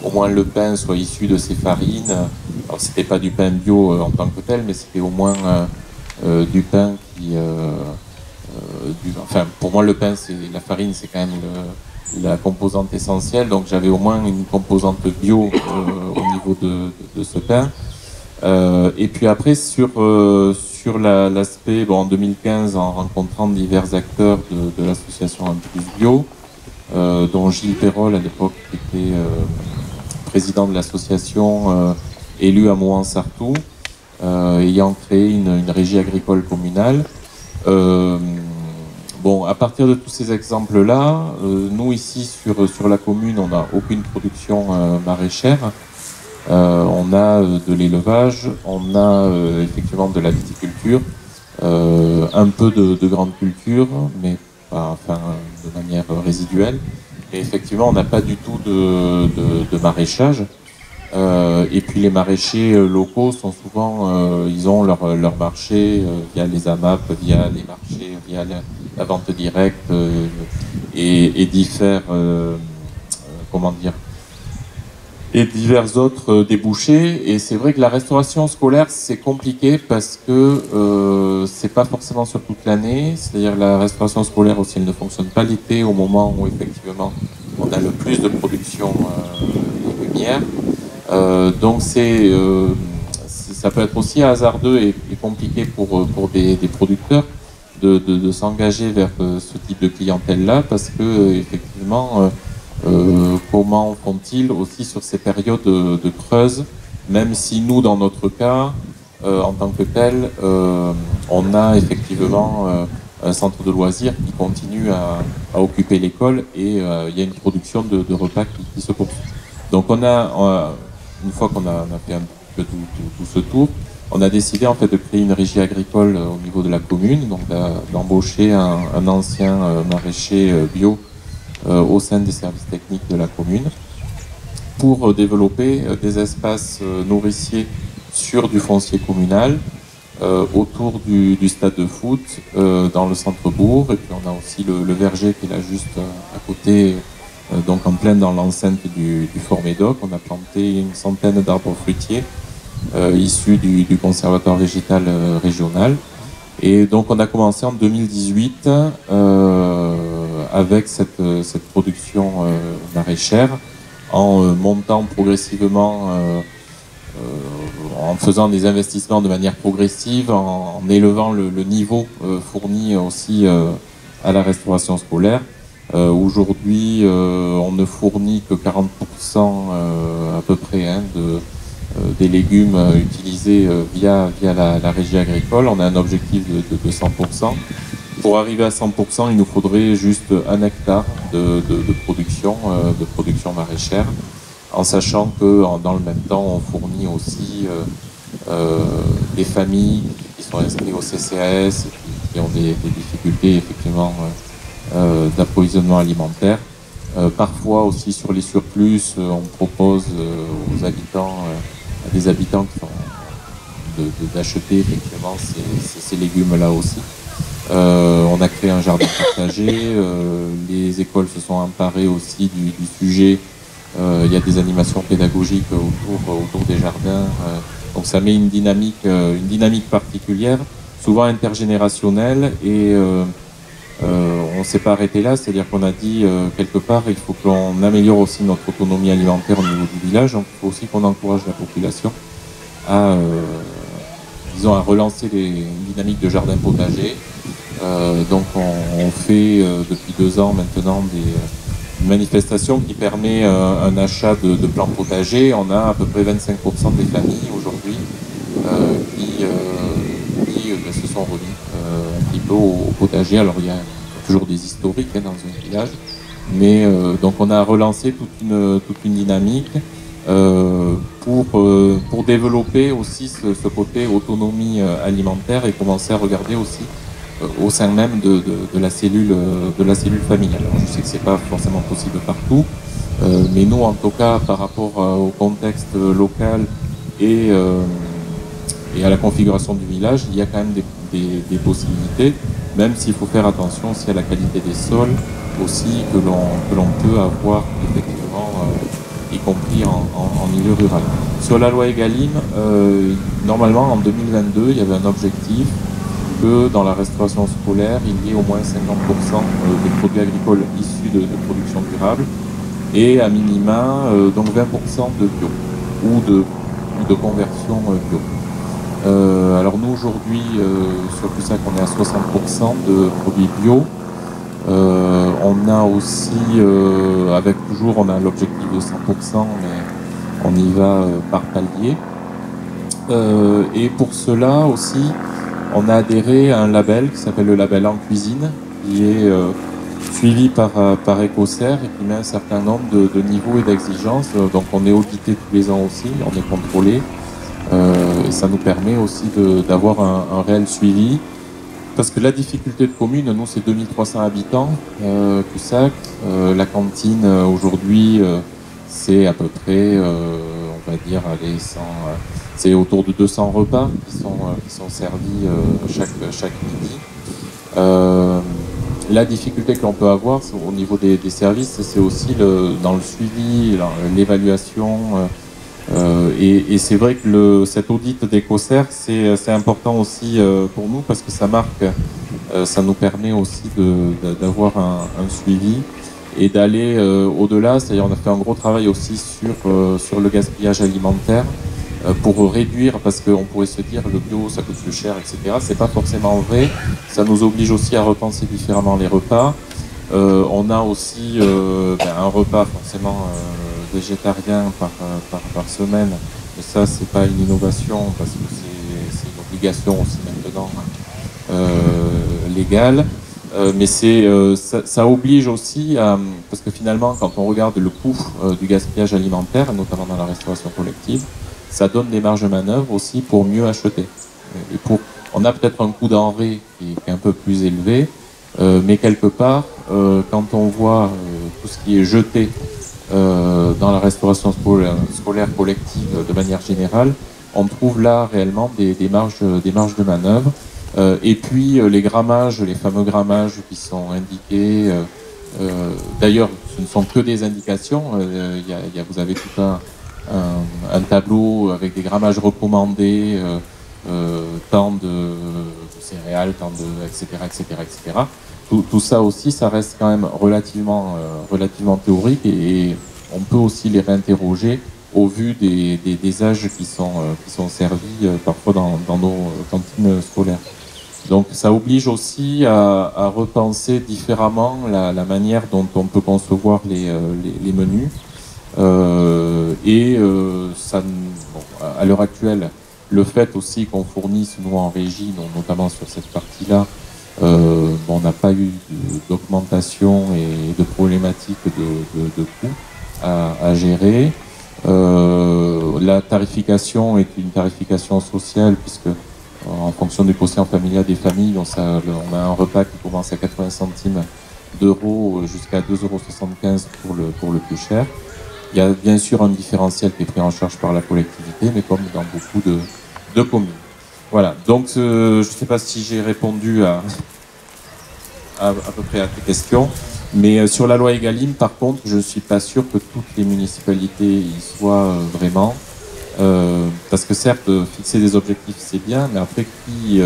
Speaker 5: au moins le pain soit issu de ces farines. Alors c'était pas du pain bio en tant que tel, mais c'était au moins du pain qui enfin, pour moi, le pain, la farine, c'est quand même la composante essentielle. Donc, j'avais au moins une composante bio au niveau de ce pain. Et puis après, sur l'aspect, en 2015, en rencontrant divers acteurs de l'association Un Plus Bio, dont Gilles Perrol, à l'époque, était président de l'association, élu à Mouan-Sartoux, ayant créé une régie agricole communale. À partir de tous ces exemples-là, nous ici sur la commune, on n'a aucune production maraîchère. On a de l'élevage, on a effectivement de la viticulture, un peu de grande culture, mais de manière résiduelle. Et effectivement, on n'a pas du tout de maraîchage. Et puis les maraîchers locaux sont souvent, ils ont leur marché via les AMAP, via les marchés, via la vente directe et divers autres débouchés. Et c'est vrai que la restauration scolaire, c'est compliqué parce que c'est pas forcément sur toute l'année. C'est-à-dire la restauration scolaire aussi, elle ne fonctionne pas l'été, au moment où effectivement on a le plus de production légumière. Donc ça peut être aussi hasardeux et compliqué pour des producteurs de s'engager vers ce type de clientèle-là, parce que effectivement, comment font-ils aussi sur ces périodes de creuse, même si nous, dans notre cas, en tant que tel, on a effectivement un centre de loisirs qui continue à occuper l'école et il y a une production de repas qui se poursuit. Donc une fois qu'on a fait un peu tout ce tour, on a décidé en fait de créer une régie agricole au niveau de la commune, donc d'embaucher un ancien maraîcher bio au sein des services techniques de la commune pour développer des espaces nourriciers sur du foncier communal autour du stade de foot dans le centre-bourg, et puis on a aussi le verger qui est là juste à côté, donc en plein dans l'enceinte du Fort Médoc. On a planté une centaine d'arbres fruitiers issus du conservatoire végétal régional. Et donc on a commencé en 2018 avec cette production maraîchère, en montant progressivement, en faisant des investissements de manière progressive, en élevant le niveau fourni aussi à la restauration scolaire. Aujourd'hui, on ne fournit que 40% à peu près des légumes utilisés via la régie agricole. On a un objectif de 100%. Pour arriver à 100%, il nous faudrait juste 1 hectare de production maraîchère, en sachant que dans le même temps, on fournit aussi des familles qui sont inscrites au CCAS et qui ont des difficultés effectivement d'approvisionnement alimentaire. Parfois aussi sur les surplus, on propose aux habitants, à des habitants qui ont d'acheter effectivement ces légumes-là aussi. On a créé un jardin partagé, les écoles se sont emparées aussi du sujet. Il y a des animations pédagogiques autour des jardins. Donc ça met une dynamique particulière, souvent intergénérationnelle, et on ne s'est pas arrêté là, c'est-à-dire qu'on a dit quelque part il faut qu'on améliore aussi notre autonomie alimentaire au niveau du village, donc il faut aussi qu'on encourage la population à relancer une dynamique de jardin potager. Donc on fait depuis 2 ans maintenant une manifestation qui permet un achat de plants potagers. On a à peu près 25% des familles aujourd'hui qui se sont remis un petit peu au potager. Alors il y a toujours des historiques dans un village. Mais donc on a relancé toute une dynamique pour développer aussi ce côté autonomie alimentaire et commencer à regarder aussi au sein même de la cellule familiale. Alors, je sais que c'est pas forcément possible partout, mais nous en tout cas par rapport au contexte local et à la configuration du village, il y a quand même des possibilités, même s'il faut faire attention aussi à la qualité des sols aussi que l'on peut avoir effectivement, y compris en milieu rural. Sur la loi Egalim, normalement en 2022, il y avait un objectif que dans la restauration scolaire, il y ait au moins 50% des produits agricoles issus de production durable et à minima donc 20% de bio ou de conversion bio. Alors nous aujourd'hui sur Cussac on est à 60% de produits bio. On a aussi avec toujours on a l'objectif de 100% mais on y va par palier. Et pour cela aussi on a adhéré à un label qui s'appelle le label En Cuisine, qui est suivi par Ecocer et qui met un certain nombre de niveaux et d'exigences. Donc on est audité tous les ans aussi, on est contrôlé. Et ça nous permet aussi d'avoir un réel suivi. Parce que la difficulté de commune, nous c'est 2300 habitants, Cussac. La cantine aujourd'hui c'est à peu près, on va dire, allez, c'est autour de 200 repas qui sont servis chaque midi. La difficulté que l'on peut avoir au niveau des services, c'est aussi dans le suivi, l'évaluation. Et c'est vrai que cet audit d'Ecocer, c'est important aussi pour nous parce que ça marque, ça nous permet aussi d'avoir un suivi et d'aller au-delà. C'est-à-dire on a fait un gros travail aussi sur le gaspillage alimentaire pour réduire, parce qu'on pourrait se dire le bio ça coûte plus cher, etc. C'est pas forcément vrai. Ça nous oblige aussi à repenser différemment les repas. On a aussi un repas forcément végétarien par semaine, mais ça c'est pas une innovation parce que c'est une obligation aussi maintenant légale. Mais ça oblige aussi à, parce que finalement quand on regarde le coût du gaspillage alimentaire, notamment dans la restauration collective, ça donne des marges de manœuvre aussi pour mieux acheter. Et on a peut-être un coût denrée qui est un peu plus élevé, mais quelque part, quand on voit tout ce qui est jeté dans la restauration scolaire collective de manière générale, on trouve là réellement des marges de manœuvre. Et puis les grammages, les fameux grammages qui sont indiqués, d'ailleurs ce ne sont que des indications, vous avez tout un tableau avec des grammages recommandés, tant de céréales, tant de etc. Tout ça aussi, ça reste quand même relativement théorique et on peut aussi les réinterroger au vu des âges qui sont servis parfois dans nos cantines scolaires. Donc ça oblige aussi à repenser différemment la manière dont on peut concevoir les menus. À l'heure actuelle, le fait aussi qu'on fournisse nous en régie, notamment sur cette partie-là, on n'a pas eu d'augmentation et de problématiques de coûts à gérer. La tarification est une tarification sociale puisque en fonction du quotient familial des familles, on a un repas qui commence à 80 centimes d'euros jusqu'à 2,75 € pour le plus cher. Il y a bien sûr un différentiel qui est pris en charge par la collectivité, mais comme dans beaucoup de communes. Voilà, donc je ne sais pas si j'ai répondu à peu près à tes questions, mais sur la loi Egalim, par contre, je ne suis pas sûr que toutes les municipalités y soient vraiment, parce que certes, fixer des objectifs c'est bien, mais après qui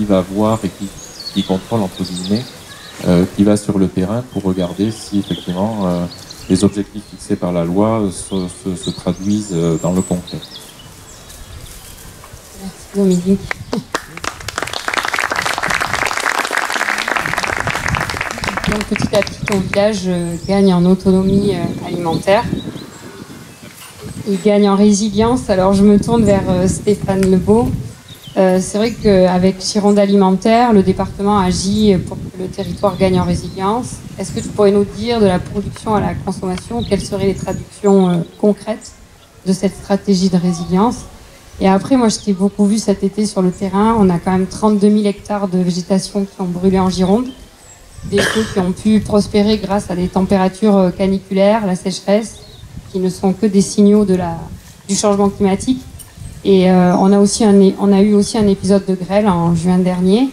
Speaker 5: va voir et qui contrôle, entre guillemets, qui va sur le terrain pour regarder si effectivement les objectifs fixés par la loi se traduisent dans le concret.
Speaker 1: Merci Dominique. Donc petit à petit, ton village gagne en autonomie alimentaire. Il gagne en résilience. Alors je me tourne vers Stéphane Lebeau. C'est vrai qu'avec Gironde Alimentaire, le département agit pour que le territoire gagne en résilience. Est-ce que tu pourrais nous dire de la production à la consommation, quelles seraient les traductions concrètes de cette stratégie de résilience? Et après, moi, je t'ai beaucoup vu cet été sur le terrain. On a quand même 32 000 hectares de végétation qui ont brûlé en Gironde. Des feux qui ont pu prospérer grâce à des températures caniculaires, la sécheresse, qui ne sont que des signaux du changement climatique. Et on a eu aussi un épisode de grêle en juin dernier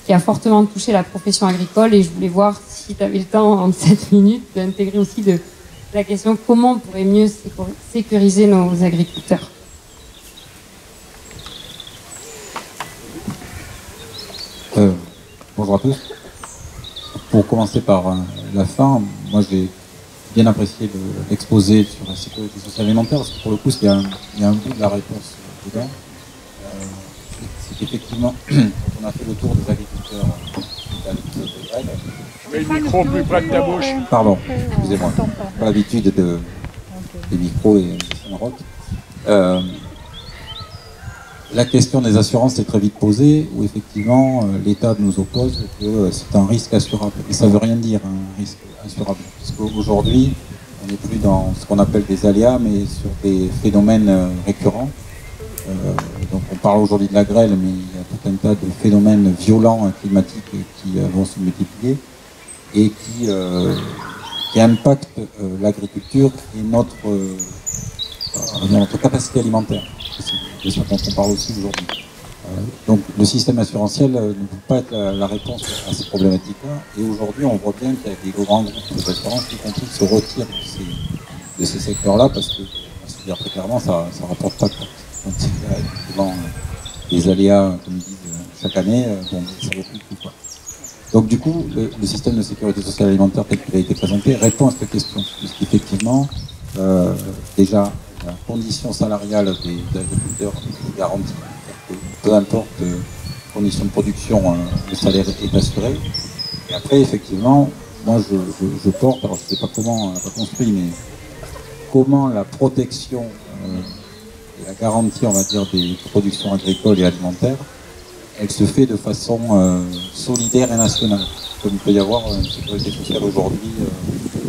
Speaker 1: qui a fortement touché la profession agricole. Et je voulais voir si tu avais le temps, en 7 minutes, d'intégrer aussi la question comment on pourrait mieux sécuriser nos agriculteurs.
Speaker 6: Bonjour à tous. Pour commencer par la fin, moi j'ai bien apprécié l'exposé sur la sécurité sociale alimentaire, parce que pour le coup, il y a un bout de la réponse dedans. C'est qu'effectivement, quand on a fait le tour des agriculteurs à l'épisode de grêle...
Speaker 7: Mets le micro plus près de ta bouche.
Speaker 6: Pardon, excusez-moi. Pas l'habitude des micros et des scènes. La question des assurances est très vite posée, où effectivement l'État nous oppose que c'est un risque assurable. Et ça ne veut rien dire, un risque assurable. Parce qu'aujourd'hui, on n'est plus dans ce qu'on appelle des aléas, mais sur des phénomènes récurrents. Donc on parle aujourd'hui de la grêle, mais il y a tout un tas de phénomènes violents climatiques qui vont se multiplier et qui impactent l'agriculture et notre capacité alimentaire. C'est ça dont on parle aussi aujourd'hui. Donc le système assurantiel ne peut pas être la réponse à ces problématiques-là. Et aujourd'hui, on voit bien qu'il y a des grands groupes d'assurance qui compris se retirent de ces secteurs-là parce que, on se dire très clairement, ça ne rapporte pas. Donc il y a effectivement des aléas, comme ils disent chaque année, bon, ça vaut plus le coup. Donc du coup, le système de sécurité sociale alimentaire tel qu'il a été présenté répond à cette question. Puisqu'effectivement, déjà, la condition salariale des agriculteurs est garantie. Peu importe les conditions de production, le salaire est assuré. Et après, effectivement, moi je porte, alors je ne sais pas comment on l'a pas construit, mais comment la protection et la garantie, on va dire, des productions agricoles et alimentaires, elle se fait de façon solidaire et nationale. Comme il peut y avoir une sécurité sociale aujourd'hui.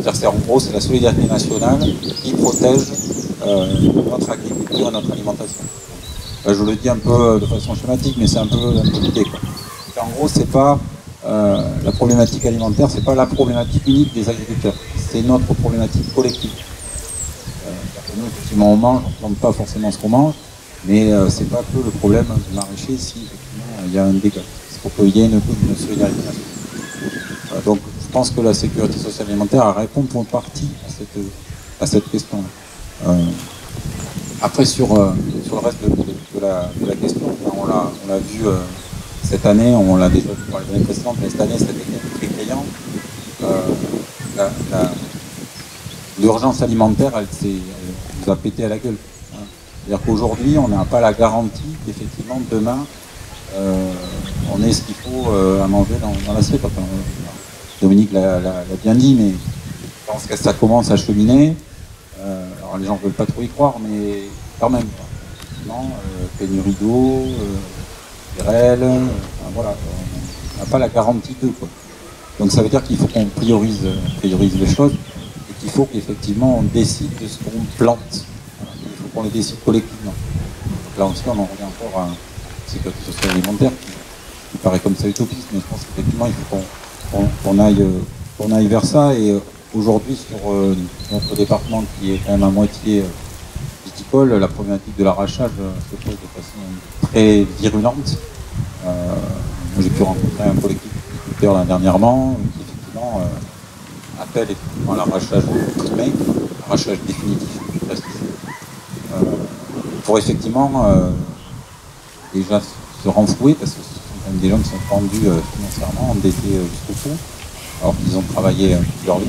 Speaker 6: En gros, c'est la solidarité nationale qui protège notre agriculture et notre alimentation. Je le dis un peu de façon schématique, mais c'est un peu l'idée. En gros, c'est pas la problématique alimentaire, c'est pas la problématique unique des agriculteurs, c'est notre problématique collective. Nous, effectivement, on mange, on ne plante pas forcément ce qu'on mange, mais c'est pas que le problème du maraîcher si effectivement il y a un dégât. Il faut qu'il y ait une solidarité nationale. Donc, je pense que la sécurité sociale alimentaire répond pour partie à cette question-là. Après, sur le reste de la question, on l'a vu cette année, on l'a déjà vu dans les années précédentes, mais cette année, c'était très criant. L'urgence alimentaire, elle nous a pété à la gueule. C'est-à-dire qu'aujourd'hui, on n'a pas la garantie qu'effectivement, demain, on ait ce qu'il faut à manger dans l'assiette. Enfin, Dominique l'a bien dit, mais je pense que ça commence à cheminer. Alors les gens ne veulent pas trop y croire, mais quand même. Pénurie d'eau, grêle, voilà. On n'a pas la garantie d'eux. Donc ça veut dire qu'il faut qu'on priorise les choses et qu'il faut qu'effectivement on décide de ce qu'on plante. Voilà. Il faut qu'on les décide collectivement. Donc là aussi, on en revient encore à la sécurité sociale alimentaire qui paraît comme ça utopiste, mais je pense qu'effectivement il faut qu'on aille vers ça. Et aujourd'hui, sur notre département qui est quand même à moitié viticole, la problématique de l'arrachage se pose de façon très virulente. J'ai pu rencontrer un collectif d'agriculteurs là dernièrement qui effectivement appelle effectivement à l'arrachage primé, l'arrachage définitif, pour effectivement déjà se renflouer parce que ce sont quand même des gens qui sont tendus financièrement, endettés jusqu'au bout, alors qu'ils ont travaillé toute leur vie.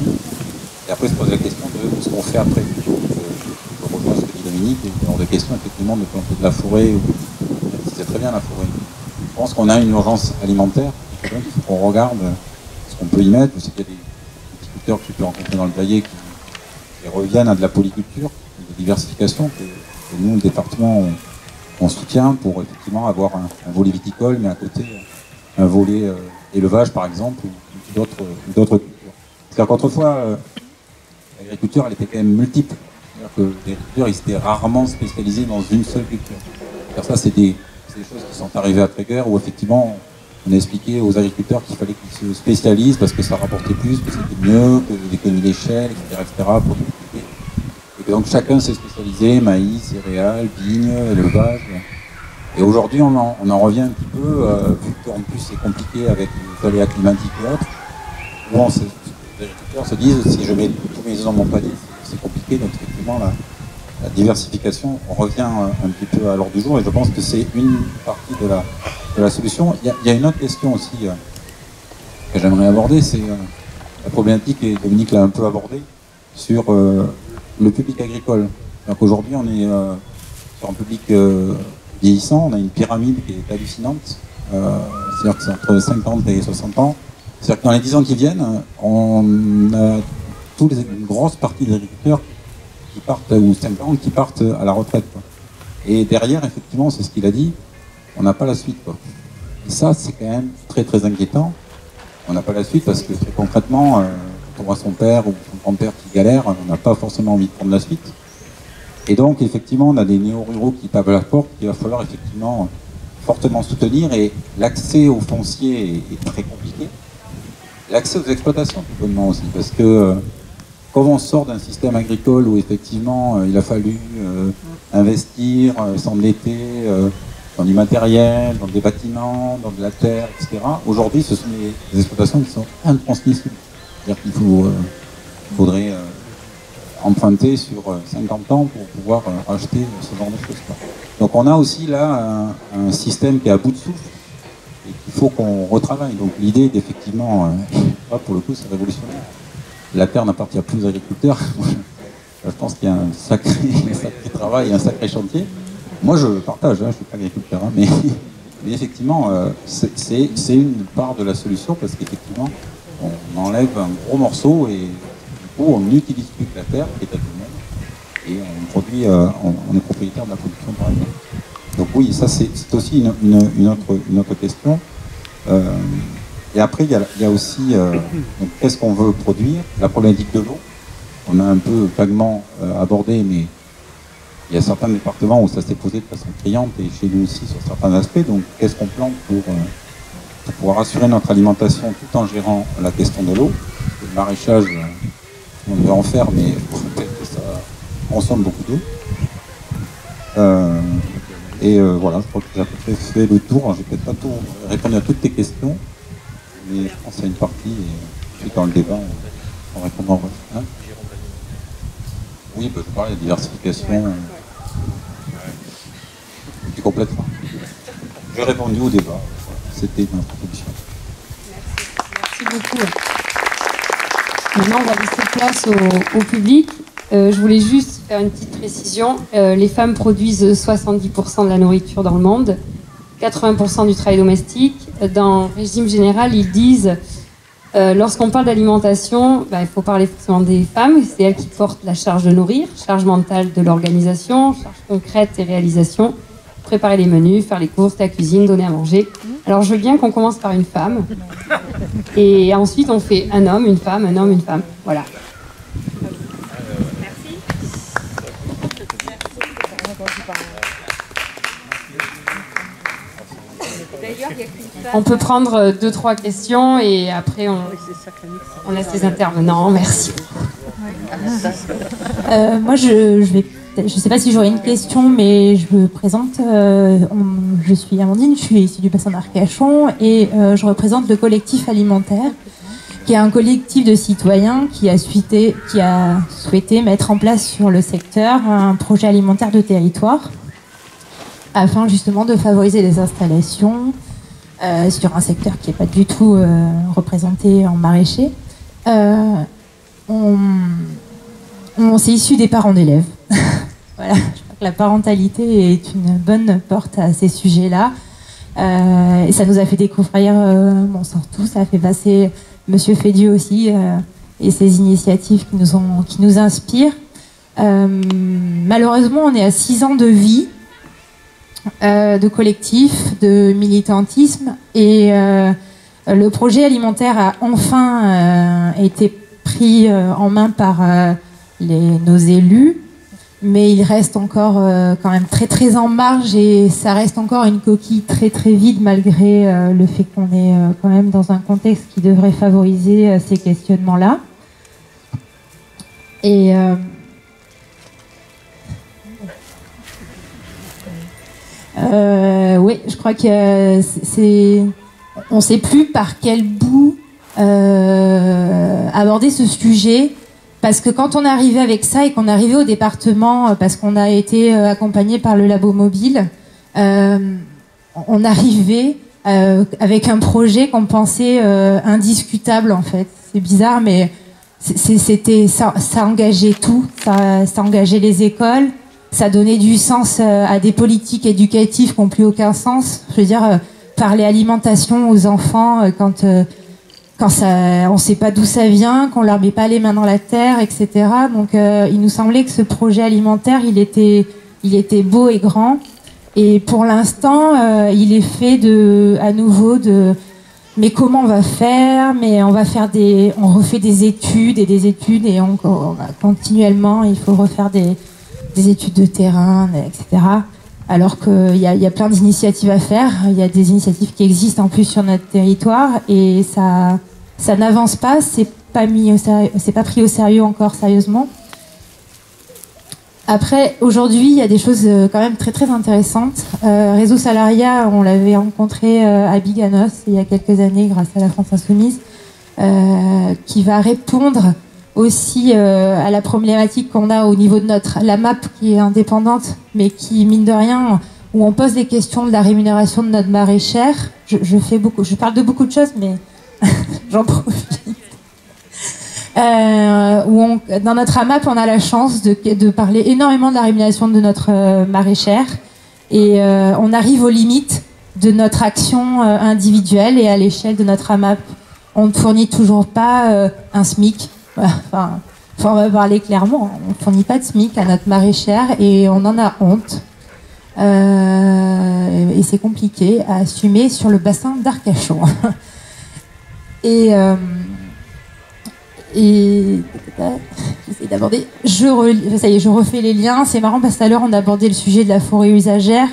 Speaker 6: Et après se poser la question de ce qu'on fait après. Je rejoins ce que dit Dominique, il y a hors de question effectivement de planter de la forêt, c'est très bien la forêt. Je pense qu'on a une urgence alimentaire, il faut qu'on regarde ce qu'on peut y mettre. Je sais qu'il y a des viticulteurs que tu peux rencontrer dans le Blayais qui reviennent à de la polyculture, de diversification, que nous, le département, qu'on soutient pour effectivement avoir un volet viticole, mais à côté un volet élevage par exemple, ou d'autres cultures. C'est-à-dire qu'autrefois, l'agriculture elle était quand même multiple. C'est-à-dire que l'agriculteur il s'était rarement spécialisé dans une seule culture. C'est-à-dire ça c'est des choses qui sont arrivées après-guerre où effectivement on a expliqué aux agriculteurs qu'il fallait qu'ils se spécialisent parce que ça rapportait plus, que c'était mieux, que l'économie d'échelle, etc. productivité. Et que donc chacun s'est spécialisé, maïs, céréales, vignes, élevage. Et aujourd'hui on en revient un petit peu, vu qu'en plus c'est compliqué avec les aléas climatiques et autres. Bon, les agriculteurs se disent si je mets tous mes œufs dans mon panier, c'est compliqué, donc effectivement la diversification revient un petit peu à l'ordre du jour et je pense que c'est une partie de la solution. Il y a une autre question aussi que j'aimerais aborder, c'est la problématique, et Dominique l'a un peu abordée, sur le public agricole. Donc aujourd'hui on est sur un public vieillissant, on a une pyramide qui est hallucinante, c'est-à-dire que c'est entre 50 et 60 ans. C'est-à-dire que dans les 10 ans qui viennent, on a une grosse partie des agriculteurs qui partent, ou 50 qui partent à la retraite, quoi. Et derrière, effectivement, c'est ce qu'il a dit, on n'a pas la suite, quoi. Et ça, c'est quand même très très inquiétant. On n'a pas la suite parce que très concrètement, quand on voit son père ou son grand-père qui galère, on n'a pas forcément envie de prendre la suite. Et donc, effectivement, on a des néo-ruraux qui tapent à la porte, qu'il va falloir effectivement fortement soutenir. Et l'accès au foncier est très compliqué. L'accès aux exploitations, tout bonnement aussi, parce que quand on sort d'un système agricole où effectivement il a fallu investir, s'endetter dans du matériel, dans des bâtiments, dans de la terre, etc. Aujourd'hui, ce sont des exploitations qui sont intransmissibles. C'est-à-dire qu'il faudrait emprunter sur 50 ans pour pouvoir acheter ce genre de choses. Donc on a aussi là un système qui est à bout de souffle et qu'il faut qu'on retravaille. Donc l'idée d'effectivement, pour le coup c'est révolutionnaire. La terre n'appartient plus aux agriculteurs. Je pense qu'il y a un sacré travail, un sacré chantier. Moi je partage, je ne suis pas agriculteur, mais effectivement c'est une part de la solution parce qu'effectivement on enlève un gros morceau et du coup on n'utilise plus que la terre qui est à tout le monde et on produit, on est propriétaire de la production par exemple. Donc oui, ça c'est aussi une autre question. Et après, il y a aussi qu'est-ce qu'on veut produire, la problématique de l'eau. On a un peu vaguement abordé, mais il y a certains départements où ça s'est posé de façon criante, et chez nous aussi sur certains aspects. Donc qu'est-ce qu'on plante pour pouvoir assurer notre alimentation tout en gérant la question de l'eau. Le maraîchage, on veut en faire, mais peut-être que ça consomme beaucoup d'eau. Voilà, je crois que j'ai à peu près fait le tour. J'ai peut-être pas tout répondu à toutes tes questions, mais je pense qu'il y a une partie, et puis dans le débat, on répondra. Hein, oui, je parlais de diversification. C'est complètement. J'ai répondu au débat. C'était ma proposition.
Speaker 1: Merci beaucoup. Maintenant, on va laisser place au public. Je voulais juste faire une petite précision. Les femmes produisent 70% de la nourriture dans le monde, 80% du travail domestique. Dans le régime général, ils disent, lorsqu'on parle d'alimentation, il faut parler forcément des femmes. C'est elles qui portent la charge de nourrir, charge mentale de l'organisation, charge concrète et réalisation, préparer les menus, faire les courses, la cuisine, donner à manger. Alors je veux bien qu'on commence par une femme. Et ensuite, on fait un homme, une femme, un homme, une femme. Voilà. On peut prendre 2-3 questions et après on laisse les intervenants. Merci.
Speaker 8: Moi, je sais pas si j'aurai une question, mais je me présente. Je suis Amandine, je suis issue du bassin d'Arcachon et je représente le collectif alimentaire, qui est un collectif de citoyens qui a souhaité mettre en place sur le secteur un projet alimentaire de territoire afin justement de favoriser les installations sur un secteur qui n'est pas du tout représenté en maraîcher. On s'est issu des parents d'élèves. Voilà, je crois que la parentalité est une bonne porte à ces sujets-là. Et ça nous a fait découvrir Montsartou, ça a fait passer Monsieur Fédieu aussi et ses initiatives qui nous inspirent. Malheureusement, on est à 6 ans de vie. de collectif, de militantisme. Et le projet alimentaire a enfin été pris en main par nos élus, mais il reste encore quand même très très en marge et ça reste encore une coquille très très vide malgré le fait qu'on est quand même dans un contexte qui devrait favoriser ces questionnements-là. Et oui, je crois que on ne sait plus par quel bout aborder ce sujet, parce que quand on est arrivé avec ça et qu'on est arrivé au département, parce qu'on a été accompagné par le Labo Mobile, on arrivait avec un projet qu'on pensait indiscutable en fait. C'est bizarre, mais ça engageait tout, ça engageait les écoles, ça donnait du sens à des politiques éducatives qui n'ont plus aucun sens. Je veux dire, parler alimentation aux enfants quand ça, on ne sait pas d'où ça vient, qu'on leur met pas les mains dans la terre, etc. Donc, il nous semblait que ce projet alimentaire, il était beau et grand. Et pour l'instant, il est fait à nouveau mais comment on va faire? Mais on refait des études et on continuellement, il faut refaire des études de terrain, etc. Alors qu'il y a plein d'initiatives à faire. Il y a des initiatives qui existent en plus sur notre territoire et ça n'avance pas. C'est pas pris au sérieux encore sérieusement. Après, aujourd'hui, il y a des choses quand même très très intéressantes. Réseau Salariat, on l'avait rencontré à Biganos il y a quelques années grâce à la France Insoumise, qui va répondre aussi à la problématique qu'on a au niveau de la MAP qui est indépendante, mais qui, mine de rien, où on pose des questions de la rémunération de notre maraîchère. Je parle de beaucoup de choses, mais j'en profite. Dans notre AMAP, on a la chance de parler énormément de la rémunération de notre maraîchère et on arrive aux limites de notre action individuelle et à l'échelle de notre AMAP. On ne fournit toujours pas un SMIC. Enfin, on va parler clairement, on ne fournit pas de SMIC à notre maraîchère et on en a honte. Et c'est compliqué à assumer sur le bassin d'Arcachon. J'essaie d'aborder. Ça y est, je refais les liens. C'est marrant parce que tout à l'heure on a abordé le sujet de la forêt usagère.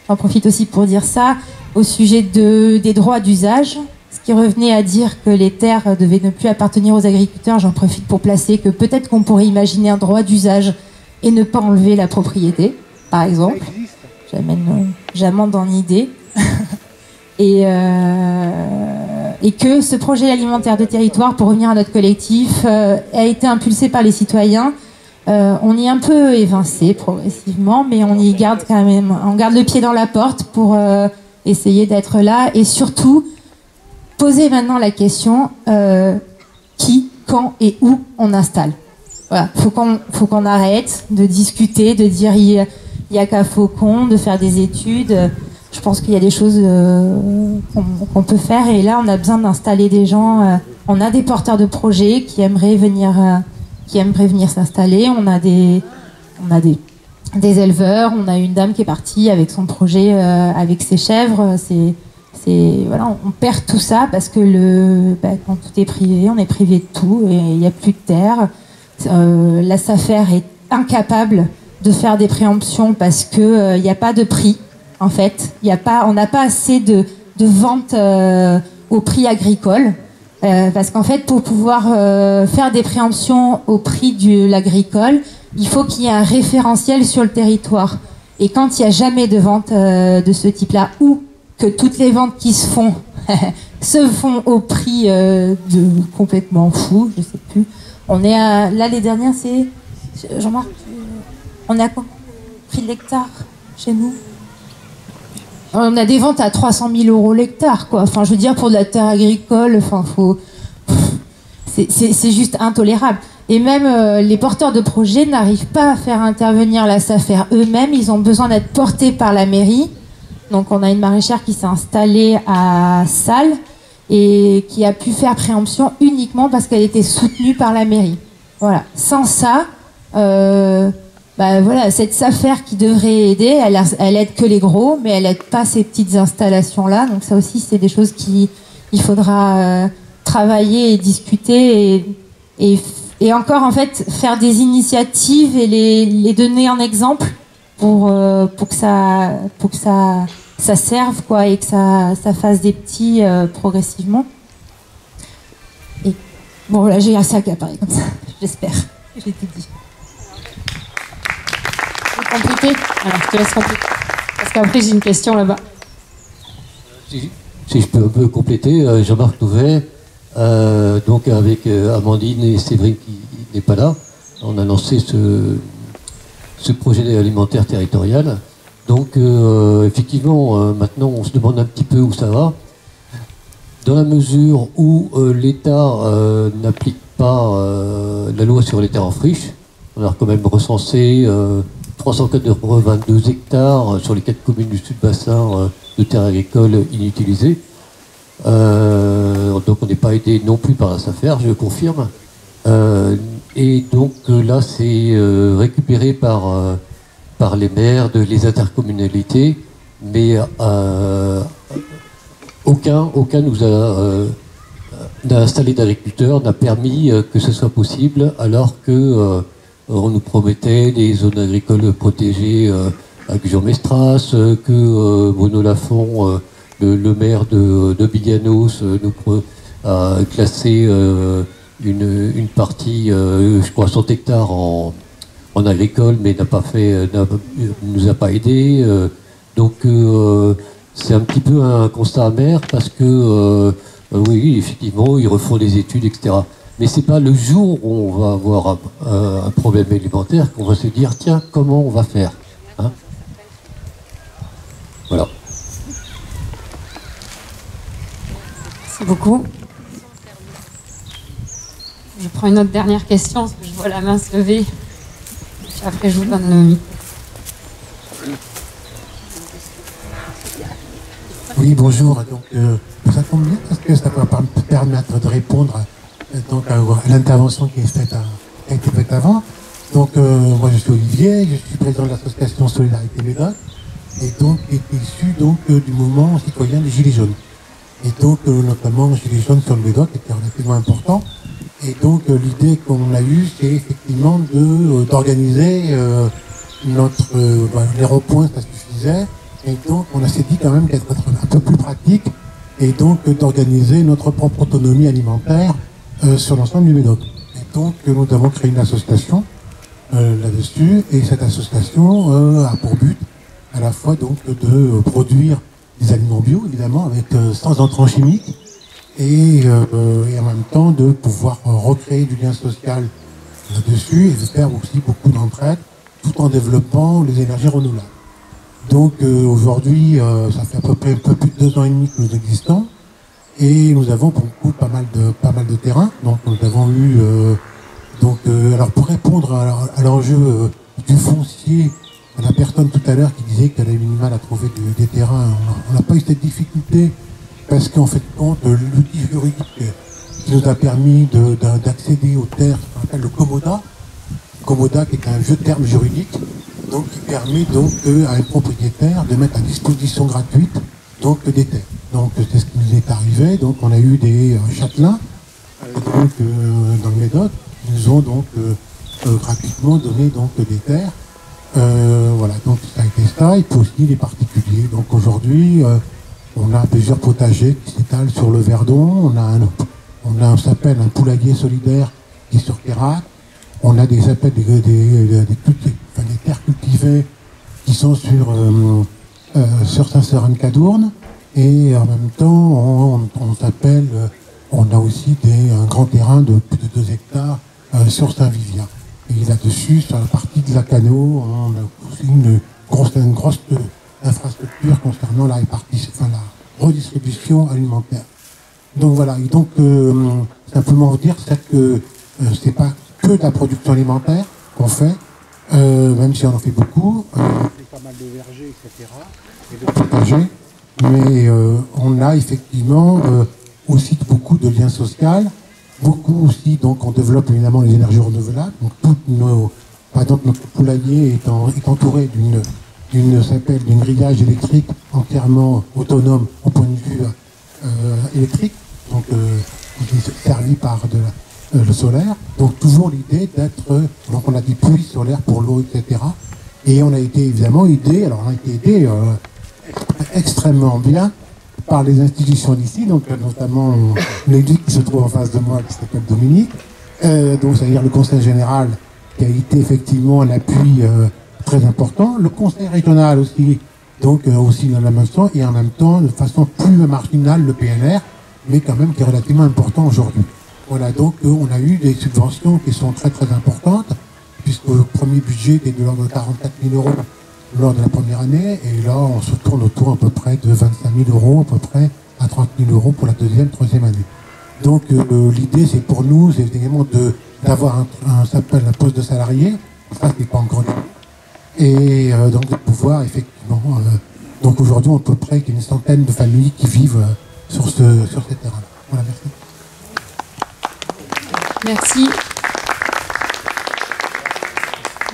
Speaker 8: J'en profite aussi pour dire ça au sujet des droits d'usage. Ce qui revenait à dire que les terres devaient ne plus appartenir aux agriculteurs. J'en profite pour placer que peut-être qu'on pourrait imaginer un droit d'usage et ne pas enlever la propriété, par exemple. J'amende en idée. Et que ce projet alimentaire de territoire, pour revenir à notre collectif, a été impulsé par les citoyens. On y est un peu évincé progressivement, mais on y garde quand même, on garde le pied dans la porte pour essayer d'être là et surtout poser maintenant la question qui, quand et où on installe. Voilà, faut qu'on arrête de discuter, de dire il y a qu'à Faucon, de faire des études. Je pense qu'il y a des choses qu'on peut faire et là on a besoin d'installer des gens. On a des porteurs de projets qui aimeraient venir s'installer. On a des éleveurs. On a une dame qui est partie avec son projet avec ses chèvres. Voilà, on perd tout ça parce que quand tout est privé, on est privé de tout et il n'y a plus de terre. La SAFER est incapable de faire des préemptions parce que il n'y a pas de prix. En fait, on n'a pas assez de ventes au prix agricole. Parce qu'en fait, pour pouvoir faire des préemptions au prix de l'agricole, il faut qu'il y ait un référentiel sur le territoire. Et quand il n'y a jamais de vente de ce type-là, ou que toutes les ventes qui se font au prix de complètement fou, je sais plus. On est là, les dernières, c'est... Jean-Marc, on est à quoi le prix de l'hectare chez nous? On a des ventes à 300 000 € l'hectare, quoi. Enfin, je veux dire, pour de la terre agricole, enfin, c'est juste intolérable. Et même les porteurs de projets n'arrivent pas à faire intervenir la SAFER eux-mêmes. Ils ont besoin d'être portés par la mairie. Donc, on a une maraîchère qui s'est installée à Salles et qui a pu faire préemption uniquement parce qu'elle était soutenue par la mairie. Voilà. Sans ça, voilà, cette SAFER qui devrait aider, elle aide que les gros, mais elle aide pas ces petites installations-là. Donc ça aussi, c'est des choses qu'il faudra travailler et discuter et encore en fait faire des initiatives et les donner en exemple pour que ça serve quoi et que ça fasse des petits progressivement. Et bon voilà, j'ai assez accaparé comme ça, j'espère. J'ai tout dit.
Speaker 1: Compléter. Alors, je te laisse compléter. Parce qu'après, j'ai une question là-bas.
Speaker 9: Si je peux un peu compléter, Jean-Marc Nouvet, donc avec Amandine et Séverine qui n'est pas là, on a lancé ce projet alimentaire territorial. Donc, effectivement, maintenant, on se demande un petit peu où ça va. Dans la mesure où l'État n'applique pas la loi sur les terres en friche, on a quand même recensé 382 hectares sur les 4 communes du sud-bassin de terres agricoles inutilisées. Donc on n'est pas aidé non plus par la SAFER, je confirme. Et donc là, c'est récupéré par les maires, les intercommunalités, mais aucun nous n'a installé d'agriculteurs, n'a permis que ce soit possible, alors que on nous promettait des zones agricoles protégées à Gujan-Mestras, que Bruno Lafont, le maire de Biganos, a classé une partie, je crois 100 hectares en agricole, mais nous a pas aidé. Donc c'est un petit peu un constat amer parce que oui, effectivement, ils refont des études, etc. Mais c'est pas le jour où on va avoir un problème alimentaire qu'on va se dire tiens, comment on va faire, hein? Voilà.
Speaker 1: Merci beaucoup. Je prends une autre dernière question parce que je vois la main se lever. Après, je vous donne le micro.
Speaker 10: Oui, bonjour. Donc, ça tombe bien parce que ça va me permettre de répondre donc, à l'intervention qui a été faite avant. Donc, moi, je suis Olivier, je suis président de l'association Solidarité Médoc, et donc, issu donc, du mouvement citoyen des Gilets jaunes. Et donc, notamment, les Gilets jaunes sur le Médoc était relativement important. Et donc, l'idée qu'on a eue, c'est effectivement d'organiser les ronds-points, ça suffisait. Et donc, on s'est dit quand même qu'être un peu plus pratique, et donc d'organiser notre propre autonomie alimentaire sur l'ensemble du Médoc. Et donc, nous avons créé une association là-dessus, et cette association a pour but à la fois donc de produire des aliments bio, évidemment, avec sans entrants chimiques, et en même temps de pouvoir recréer du lien social là-dessus et de faire aussi beaucoup d'entraide, tout en développant les énergies renouvelables. Donc aujourd'hui, ça fait à peu près un peu plus de 2 ans et demi que nous existons, et nous avons pour le coup pas mal de terrain. Donc nous avons eu alors pour répondre à l'enjeu du foncier, la personne tout à l'heure qui disait qu'elle avait eu du mal à trouver des terrains, on n'a pas eu cette difficulté parce qu'en fait compte l'outil juridique qui nous a permis d'accéder aux terres, ce qu'on appelle le Comoda qui est un vieux terme juridique, donc qui permet donc à un propriétaire de mettre à disposition gratuite donc des terres. Donc c'est ce qui nous est arrivé. Donc on a eu des châtelains donc dans le Médoc qui nous ont donc gratuitement donné donc des terres. Voilà, donc ça a été ça. Et puis aussi les particuliers. Donc aujourd'hui on a plusieurs potagers qui s'étalent sur le Verdon. On a s'appelle un poulailler solidaire qui est sur Queyrac. On a des terres cultivées qui sont sur Saint-Seurin-Cadourne, et en même temps on a aussi un grand terrain de plus de 2 hectares sur Saint-Vivien. Et là-dessus, sur la partie de Lacanau, on a aussi une grosse infrastructure concernant la redistribution alimentaire. Donc voilà, et donc simplement vous dire que c'est pas que de la production alimentaire qu'on fait, même si on en fait beaucoup, on fait pas mal de vergers, etc., et de potagers, mais on a effectivement aussi beaucoup de liens sociaux, beaucoup aussi, donc on développe évidemment les énergies renouvelables, donc toutes nos Par exemple, notre poulailler est entouré d'une grillage électrique entièrement autonome au point de vue électrique, donc servi par le solaire. Donc toujours l'idée d'être, donc on a des puits solaires pour l'eau, etc. Et on a été évidemment aidé, alors on a été aidé extrêmement bien par les institutions d'ici, donc notamment l'éduc qui se trouve en face de moi, qui s'appelle Dominique, donc c'est-à-dire le conseil général qui a été effectivement un appui très important, le conseil régional aussi, donc aussi dans la même temps, et en même temps de façon plus marginale le PNR, mais quand même qui est relativement important aujourd'hui. Voilà, donc on a eu des subventions qui sont très très importantes, puisque le premier budget était de l'ordre de 44 000 euros lors de la première année, et là on se tourne autour à peu près de 25 000 euros, à peu près à 30 000 euros pour la deuxième, troisième année. Donc l'idée c'est pour nous, c'est évidemment d'avoir un poste de salarié, ça c'est pas encore dit, et donc de pouvoir effectivement, donc aujourd'hui à peu près qu'il y a une centaine de familles qui vivent sur ces terrains-là. Voilà, merci.
Speaker 1: Merci.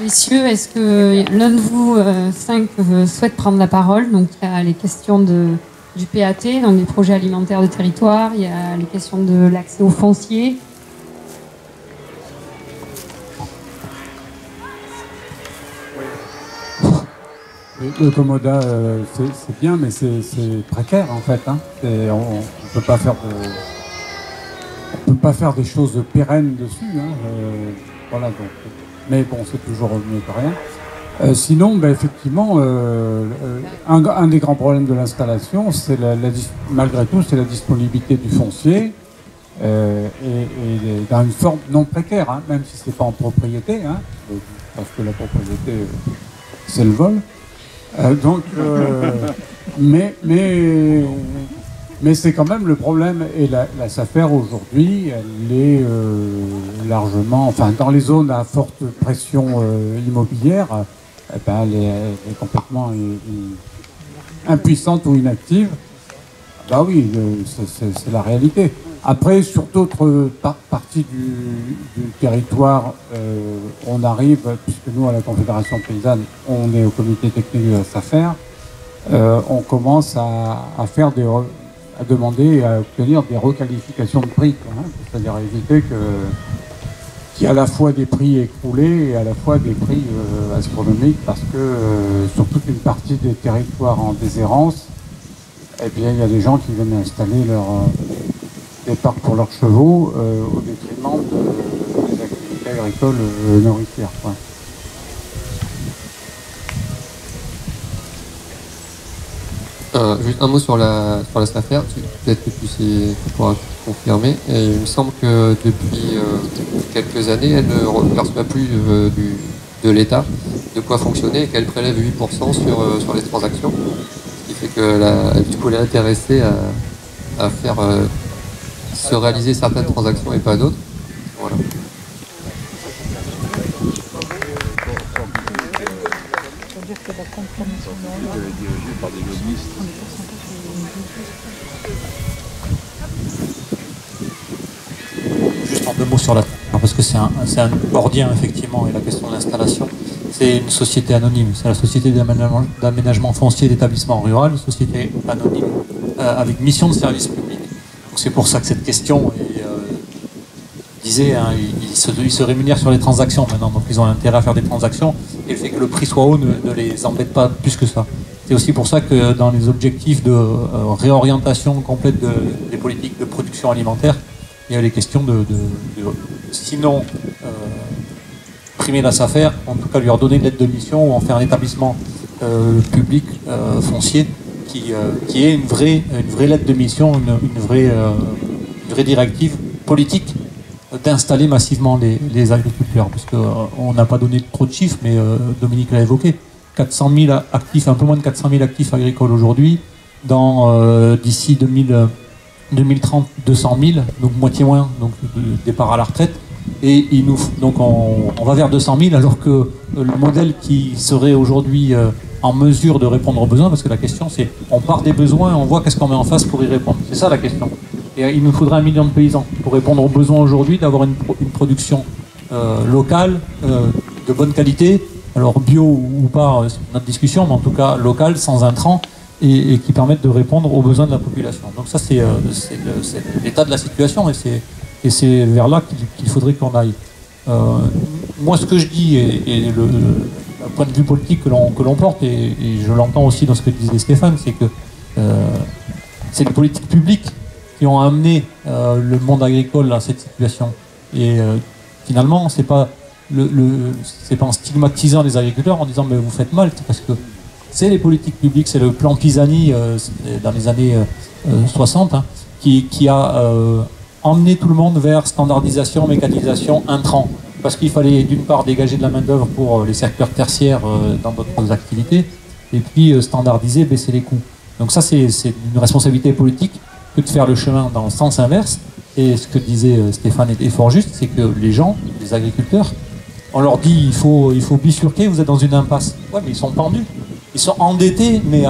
Speaker 1: Messieurs, est-ce que l'un de vous cinq souhaite prendre la parole? Donc il y a les questions du PAT, donc des projets alimentaires de territoire, il y a les questions de l'accès aux fonciers.
Speaker 3: Le Comoda, c'est bien, mais c'est précaire en fait. Hein. On ne peut pas faire des choses pérennes dessus. Hein. Voilà, donc. Mais bon, c'est toujours mieux que rien. Sinon, ben, effectivement, un des grands problèmes de l'installation, c'est malgré tout, c'est la disponibilité du foncier et dans une forme non précaire, hein, même si c'est pas en propriété, hein, parce que la propriété, c'est le vol. Mais c'est quand même le problème, et la SAFER aujourd'hui, elle est largement, enfin dans les zones à forte pression immobilière, eh ben, elle est complètement impuissante ou inactive. Bah oui, c'est la réalité. Après, sur d'autres parties du territoire, on arrive, puisque nous à la Confédération Paysanne, on est au comité technique de la SAFER, on commence à faire à demander et à obtenir des requalifications de prix, hein, c'est-à-dire éviter qu'il y ait à la fois des prix écroulés et à la fois des prix astronomiques, parce que sur toute une partie des territoires en déshérence, eh bien, il y a des gens qui viennent installer des parcs pour leurs chevaux au détriment des activités agricoles nourricières. Ouais.
Speaker 4: Juste un mot sur la SAFER, peut-être que tu pourras confirmer. Et il me semble que depuis quelques années, elle ne perçoit plus de l'État de quoi fonctionner et qu'elle prélève 8% sur les transactions. Ce qui fait que du coup, elle est intéressée à faire se réaliser certaines transactions et pas d'autres. Voilà.
Speaker 2: Juste en deux mots sur la parce que c'est un gordien effectivement, et la question de l'installation. C'est une société anonyme, c'est la société d'aménagement foncier d'établissement rural, une société anonyme avec mission de service public. Donc c'est pour ça que cette question disait, hein, ils se rémunèrent sur les transactions maintenant, donc ils ont intérêt à faire des transactions, et le fait que le prix soit haut ne les embête pas plus que ça. C'est aussi pour ça que dans les objectifs de réorientation complète des politiques de production alimentaire, il y a les questions de sinon primer la SAFER, en tout cas lui redonner de l'aide de mission ou en faire un établissement public foncier qui est une vraie lettre de mission, une vraie directive politique d'installer massivement les agriculteurs, parce qu'on n'a pas donné trop de chiffres, mais Dominique l'a évoqué, 400 000 actifs, un peu moins de 400 000 actifs agricoles aujourd'hui, d'ici 2030, 200 000, donc moitié moins, donc départ à la retraite, et donc on va vers 200 000, alors que le modèle qui serait aujourd'hui en mesure de répondre aux besoins, parce que la question c'est, on part des besoins, on voit qu'est-ce qu'on met en face pour y répondre, c'est ça la question. Et il nous faudrait 1 million de paysans pour répondre aux besoins aujourd'hui, d'avoir une production locale de bonne qualité, alors bio ou pas, c'est notre discussion, mais en tout cas local, sans intrants, et qui permettent de répondre aux besoins de la population. Donc ça, c'est l'état de la situation, et c'est vers là qu'il faudrait qu'on aille. Moi, ce que je dis, et le point de vue politique que l'on porte, et je l'entends aussi dans ce que disait Stéphane, c'est que c'est les politiques publiques qui ont amené le monde agricole à cette situation. Et finalement, c'est pas en stigmatisant les agriculteurs en disant mais vous faites mal, parce que c'est les politiques publiques, c'est le plan Pisani dans les années 60 hein, qui a emmené tout le monde vers standardisation, mécanisation, intrants. Parce qu'il fallait d'une part dégager de la main-d'œuvre pour les secteurs tertiaires dans d'autres activités, et puis standardiser, baisser les coûts. Donc ça, c'est une responsabilité politique que de faire le chemin dans le sens inverse. Et ce que disait Stéphane est fort juste, c'est que les gens, les agriculteurs, on leur dit il faut bifurquer, vous êtes dans une impasse. Ouais, mais ils sont pendus. Ils sont endettés, mais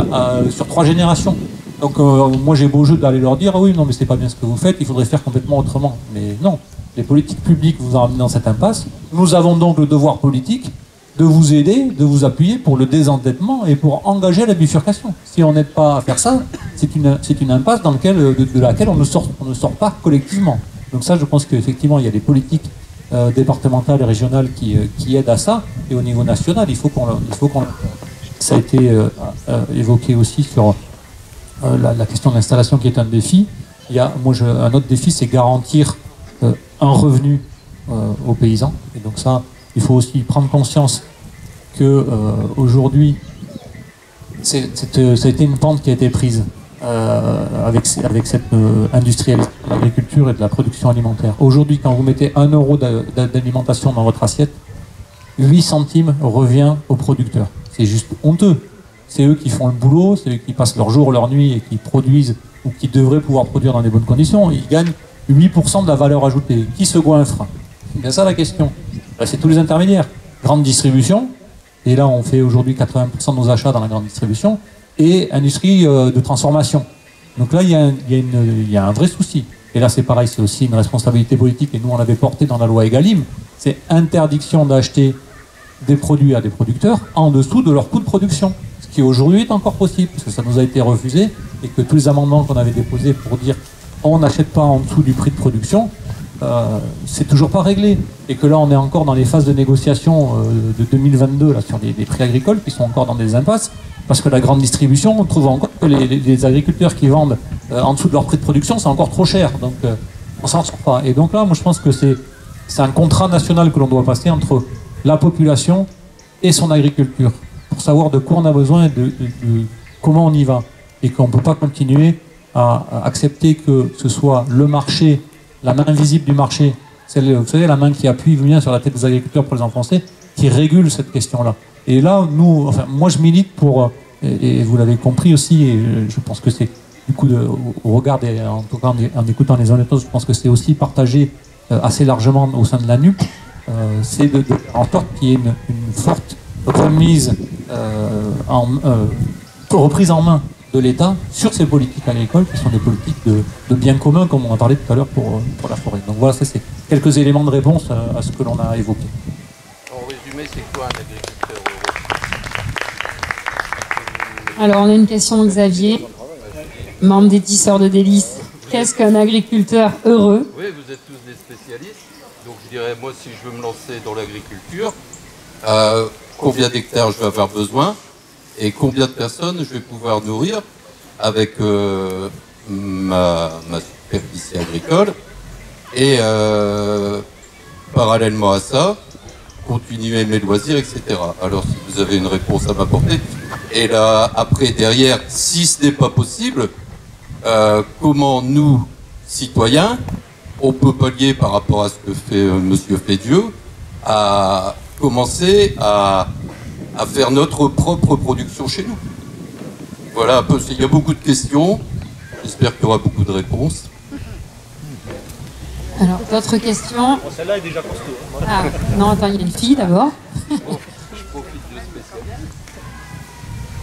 Speaker 2: sur 3 générations. Donc moi j'ai beau jeu d'aller leur dire ah oui, non mais c'est pas bien ce que vous faites, il faudrait faire complètement autrement. Mais non, les politiques publiques vous ont amené dans cette impasse. Nous avons donc le devoir politique de vous aider, de vous appuyer pour le désendettement et pour engager la bifurcation. Si on n'aide pas à faire ça, c'est une impasse dans de laquelle on ne sort pas collectivement. Donc ça, je pense qu'effectivement, il y a des politiques départementales et régionales qui aident à ça. Et au niveau national, il faut qu'on ça a été évoqué aussi sur la question de l'installation qui est un défi. Il y a, un autre défi, c'est garantir un revenu aux paysans. Et donc ça, il faut aussi prendre conscience que aujourd'hui, ça a été une pente qui a été prise avec cette industrialisation de l'agriculture et de la production alimentaire. Aujourd'hui, quand vous mettez 1 euro d'alimentation dans votre assiette, 8 centimes revient aux producteurs. C'est juste honteux. C'est eux qui font le boulot, c'est eux qui passent leur jour, leur nuit et qui produisent ou qui devraient pouvoir produire dans des bonnes conditions. Ils gagnent 8% de la valeur ajoutée. Qui se goinfre? C'est bien ça la question. C'est tous les intermédiaires. Grande distribution, et là on fait aujourd'hui 80% de nos achats dans la grande distribution, et industrie de transformation. Donc là il y a un vrai souci. Et là c'est pareil, c'est aussi une responsabilité politique, et nous on l'avait porté dans la loi Egalim, c'est interdiction d'acheter des produits à des producteurs en dessous de leur coût de production. Ce qui aujourd'hui est encore possible, parce que ça nous a été refusé, et que tous les amendements qu'on avait déposés pour dire on n'achète pas en dessous du prix de production, c'est toujours pas réglé, et que là on est encore dans les phases de négociation de 2022 là, sur des prix agricoles qui sont encore dans des impasses, parce que la grande distribution, on trouve encore que les agriculteurs qui vendent en dessous de leur prix de production, c'est encore trop cher, donc on s'en sort pas. Et donc là, moi je pense que c'est un contrat national que l'on doit passer entre la population et son agriculture, pour savoir de quoi on a besoin et de comment on y va, et qu'on ne peut pas continuer à accepter que ce soit le marché, la main invisible du marché, vous savez, la main qui appuie bien sur la tête des agriculteurs pour les enfoncer, qui régule cette question-là. Et là, moi je milite pour, et vous l'avez compris aussi, et je pense que c'est, du coup, au regard, en tout cas en écoutant les uns les autres, je pense que c'est aussi partagé assez largement au sein de la NUP, c'est de faire en sorte qu'il y ait une forte reprise en main de l'État sur ces politiques agricoles qui sont des politiques de bien commun, comme on en parlait tout à l'heure pour la forêt. Donc voilà, ça c'est quelques éléments de réponse à ce que l'on a évoqué.
Speaker 11: En résumé, c'est quoi un agriculteur heureux?
Speaker 1: Alors on a une question de Xavier, membre des Tisseurs de Délices. Qu'est-ce qu'un agriculteur heureux?
Speaker 11: Oui, vous êtes tous des spécialistes. Donc je dirais, moi, si je veux me lancer dans l'agriculture, combien d'hectares je vais avoir besoin et combien de personnes je vais pouvoir nourrir avec ma superficie agricole, et parallèlement à ça, continuer mes loisirs, etc. Alors si vous avez une réponse à m'apporter, et là après derrière, si ce n'est pas possible, comment nous, citoyens, on peut pallier par rapport à ce que fait Monsieur Fédieu, à commencer à faire notre propre production chez nous. Voilà un peu, il y a beaucoup de questions, j'espère qu'il y aura beaucoup de réponses.
Speaker 1: Alors, d'autres questions?
Speaker 7: Bon, celle-là est déjà costaud.
Speaker 1: Ah, non, attends, il y a une fille d'abord.
Speaker 11: Je profite de spécialistes.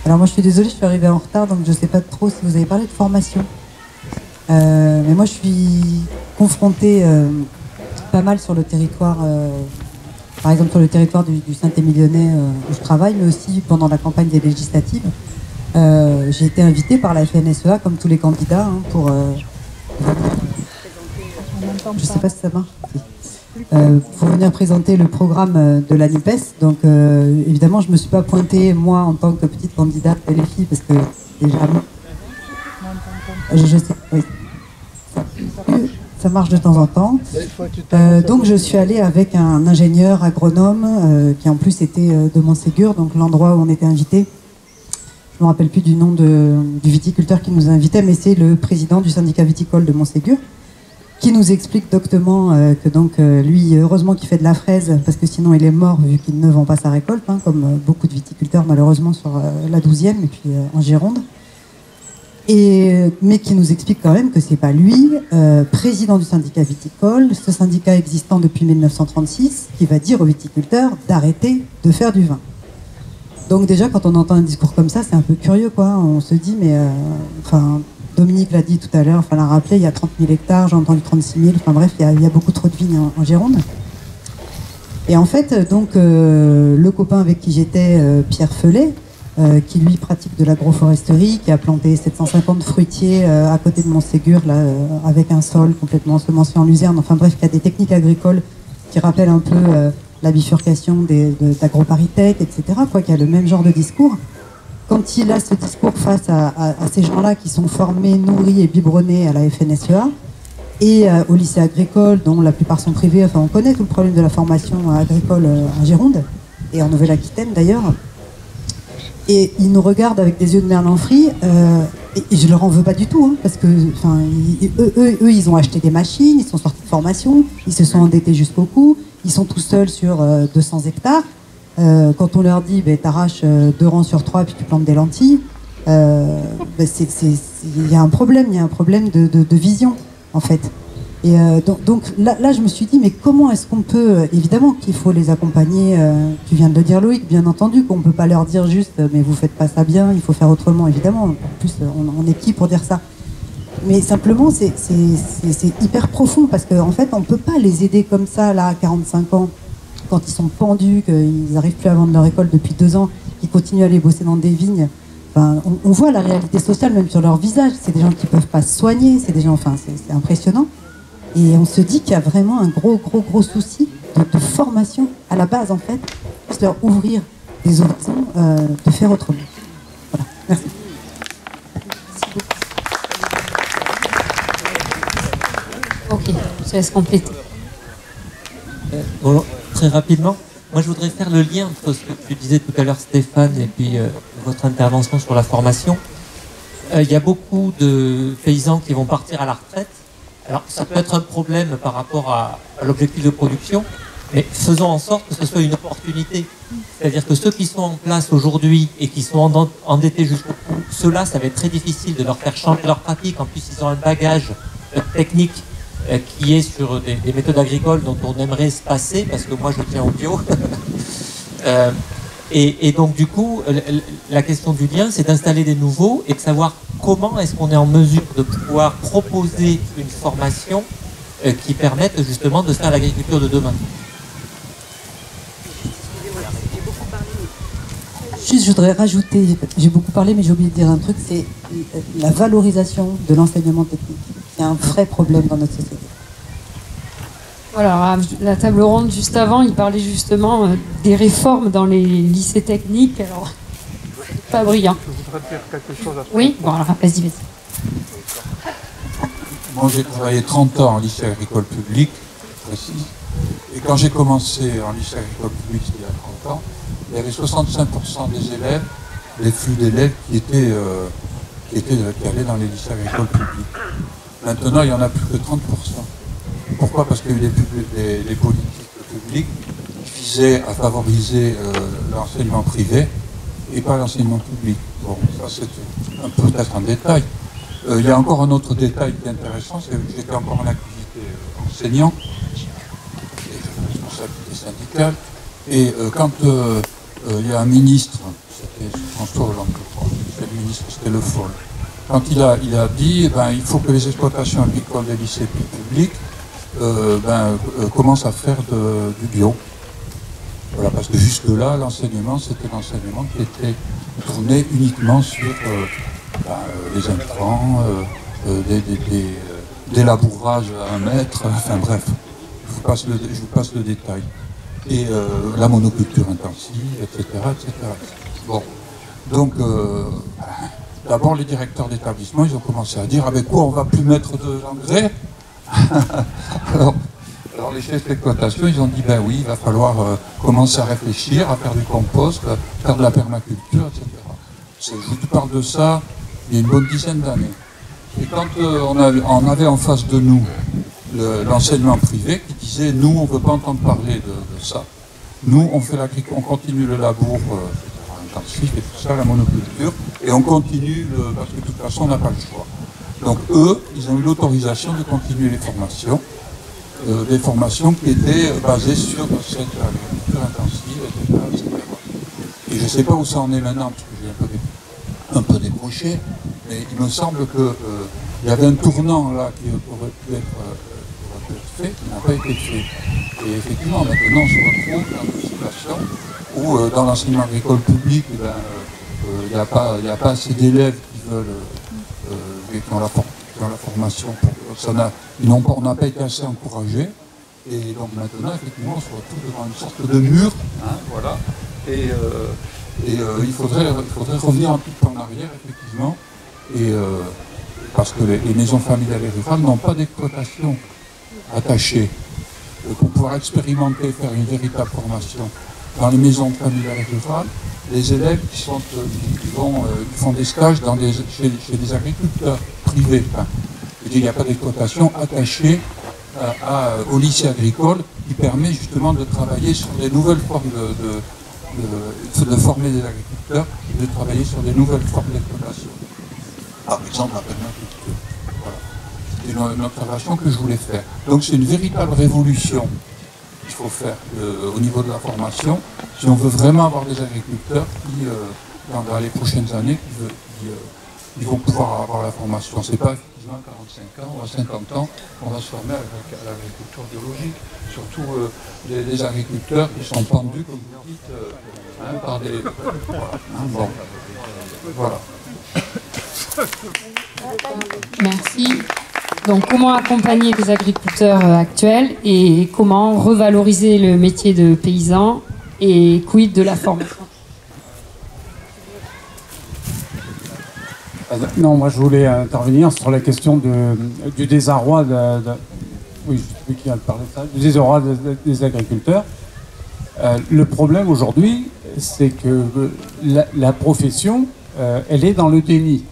Speaker 12: Alors moi je suis désolée, je suis arrivée en retard, donc je ne sais pas trop si vous avez parlé de formation. Mais moi je suis confrontée pas mal sur le territoire par exemple sur le territoire du Saint-Émilionnais où je travaille, mais aussi pendant la campagne des législatives. J'ai été invitée par la FNSEA, comme tous les candidats, hein, pour... je ne sais pas si ça marche. Pour venir présenter le programme de la NUPES. Donc évidemment, je ne me suis pas pointée, moi, en tant que petite candidate LFI, parce que déjà... Je sais, oui. Ça marche de temps en temps. Donc je suis allée avec un ingénieur agronome qui en plus était de Montségur, donc l'endroit où on était invité. Je ne me rappelle plus du nom du viticulteur qui nous invitait, mais c'est le président du syndicat viticole de Montségur, qui nous explique doctement que donc lui, heureusement qu'il fait de la fraise, parce que sinon il est mort vu qu'il ne vend pas sa récolte, hein, comme beaucoup de viticulteurs malheureusement sur la 12e et puis en Gironde. Mais qui nous explique quand même que c'est pas lui, président du syndicat viticole, ce syndicat existant depuis 1936, qui va dire aux viticulteurs d'arrêter de faire du vin. Donc déjà, quand on entend un discours comme ça, c'est un peu curieux, quoi. On se dit, mais Dominique l'a dit tout à l'heure, enfin l'a rappelé, il y a 30 000 hectares, j'ai entendu 36 000, enfin bref, il y a beaucoup trop de vignes en Gironde. Et en fait, donc, le copain avec qui j'étais, Pierre Feulet, qui lui pratique de l'agroforesterie, qui a planté 750 fruitiers à côté de Montségur, là, avec un sol complètement ensemencé en luzerne, enfin bref, qui a des techniques agricoles qui rappellent un peu la bifurcation d'AgroParisTech, etc., quoi, qui a le même genre de discours. Quand il a ce discours face à ces gens-là qui sont formés, nourris et biberonnés à la FNSEA et au lycée agricole, dont la plupart sont privés, enfin on connaît tout le problème de la formation agricole en Gironde, et en Nouvelle-Aquitaine d'ailleurs, et ils nous regardent avec des yeux de merlan frit, et je leur en veux pas du tout, hein, parce que eux, ils ont acheté des machines, ils sont sortis de formation, ils se sont endettés jusqu'au cou, ils sont tout seuls sur 200 hectares. Quand on leur dit, t'arraches 2 rangs sur 3 puis tu plantes des lentilles, il y a un problème, de vision, en fait. Et donc là, je me suis dit, mais comment est-ce qu'on peut... évidemment qu'il faut les accompagner, tu viens de le dire Loïc, bien entendu, qu'on ne peut pas leur dire juste, mais vous faites pas ça bien, il faut faire autrement, évidemment. En plus, on est qui pour dire ça? Mais simplement, c'est hyper profond, parce qu'en fait, on ne peut pas les aider comme ça, là, à 45 ans, quand ils sont pendus, qu'ils n'arrivent plus à vendre leur école depuis 2 ans, qu'ils continuent à aller bosser dans des vignes. Enfin, on voit la réalité sociale même sur leur visage. C'est des gens qui ne peuvent pas se soigner, c'est des gens, enfin, c'est impressionnant. Et on se dit qu'il y a vraiment un gros souci de formation à la base, en fait, juste leur ouvrir les horizons, de faire autrement. Voilà, merci.
Speaker 1: Ok, je laisse compléter.
Speaker 13: Bon, très rapidement, moi je voudrais faire le lien entre ce que tu disais tout à l'heure Stéphane et puis votre intervention sur la formation. Il y a beaucoup de paysans qui vont partir à la retraite. Alors ça peut être un problème par rapport à l'objectif de production, mais faisons en sorte que ce soit une opportunité. C'est-à-dire que ceux qui sont en place aujourd'hui et qui sont endettés jusqu'au bout, ceux-là, ça va être très difficile de leur faire changer leur pratique. En plus, ils ont un bagage technique qui est sur des méthodes agricoles dont on aimerait se passer, parce que moi je tiens au bio. Et donc du coup, la question du lien, c'est d'installer des nouveaux et de savoir comment est-ce qu'on est en mesure de pouvoir proposer une formation qui permette justement de faire l'agriculture de demain.
Speaker 12: Juste, je voudrais rajouter, j'ai beaucoup parlé, mais j'ai oublié de dire un truc, c'est la valorisation de l'enseignement technique. C'est un vrai problème dans notre société.
Speaker 1: Voilà, la table ronde juste avant, il parlait justement des réformes dans les lycées techniques. Alors, pas brillant.
Speaker 7: Je voudrais dire quelque chose à ce
Speaker 1: Oui, bon alors vas-y.
Speaker 14: Moi j'ai travaillé 30 ans en lycée agricole public, je précise. Et quand j'ai commencé en lycée agricole public, il y a 30 ans, il y avait 65% des élèves, les flux d'élèves qui allaient dans les lycées agricoles publics. Maintenant, il n'y en a plus que 30%. Pourquoi? Parce qu'il y a eu des politiques publiques qui visaient à favoriser l'enseignement privé et pas l'enseignement public. Bon, ça c'est peut-être un détail. Il y a encore un autre détail qui est intéressant, c'est que j'étais encore en activité enseignant, et responsabilité syndicale, et quand il y a un ministre, c'était François Hollande, je crois, le ministre, c'était Le Foll, quand il a dit il faut que les exploitations agricoles des lycées publics commencent à faire du bio. Voilà, parce que jusque-là, l'enseignement, c'était l'enseignement qui était tourné uniquement sur les intrants, des labourages à 1 mètre, enfin bref, je vous passe le détail. Et la monoculture intensive, etc. etc. Bon, donc d'abord les directeurs d'établissement, ils ont commencé à dire avec quoi on va plus mettre de l'engrais. alors les chefs d'exploitation, ils ont dit ben oui, il va falloir commencer à réfléchir, à faire du compost, à faire de la permaculture, etc. Je vous parle de ça il y a une bonne dizaine d'années. Et quand on avait en face de nous l'enseignement privé qui disait nous on ne veut pas entendre parler de ça, nous on continue le labour intensif et tout ça, la monoculture, et on continue parce que de toute façon on n'a pas le choix. Donc eux, ils ont eu l'autorisation de continuer les formations, des formations qui étaient basées sur cette agriculture intensive, etc. Et je ne sais pas où ça en est maintenant, parce que j'ai un peu décroché, mais il me semble qu'il y avait un tournant là qui aurait pu être fait, qui n'a pas été fait. Et effectivement, maintenant, on se retrouve dans une situation où, dans l'enseignement agricole public, il n'y a pas assez d'élèves qui veulent, qui ont la formation. On n'a pas été assez encouragés. Et donc maintenant, effectivement, on se retrouve devant une sorte de mur. Hein, voilà. Et il faudrait revenir un petit peu en arrière, effectivement. Parce que les maisons familiales et rurales n'ont pas d'exploitation attachée. Pour pouvoir expérimenter, faire une véritable formation dans les maisons familiales et rurales, les élèves qui font des stages chez des agriculteurs privés. Enfin, il n'y a pas d'exploitation attachée au lycée agricole qui permet justement de travailler sur des nouvelles formes de former des agriculteurs et de travailler sur des nouvelles formes d'exploitation. Par exemple, la permaculture. Voilà. C'était une observation que je voulais faire. Donc c'est une véritable révolution qu'il faut faire au niveau de la formation si on veut vraiment avoir des agriculteurs qui, dans les prochaines années, qui vont pouvoir avoir la formation. C'est pas effectivement à 45 ans ou à 50 ans qu'on va se former à l'agriculture biologique. Surtout les agriculteurs qui sont pendus, comme vous dites, par des... Voilà. Bon. Voilà.
Speaker 1: Merci. Donc, comment accompagner les agriculteurs actuels et comment revaloriser le métier de paysan et quid de la formation?
Speaker 3: Non, moi je voulais intervenir sur la question du désarroi oui, je sais qui vient de parler de ça, du désarroi des agriculteurs. Le problème aujourd'hui, c'est que la profession, elle est dans le déni.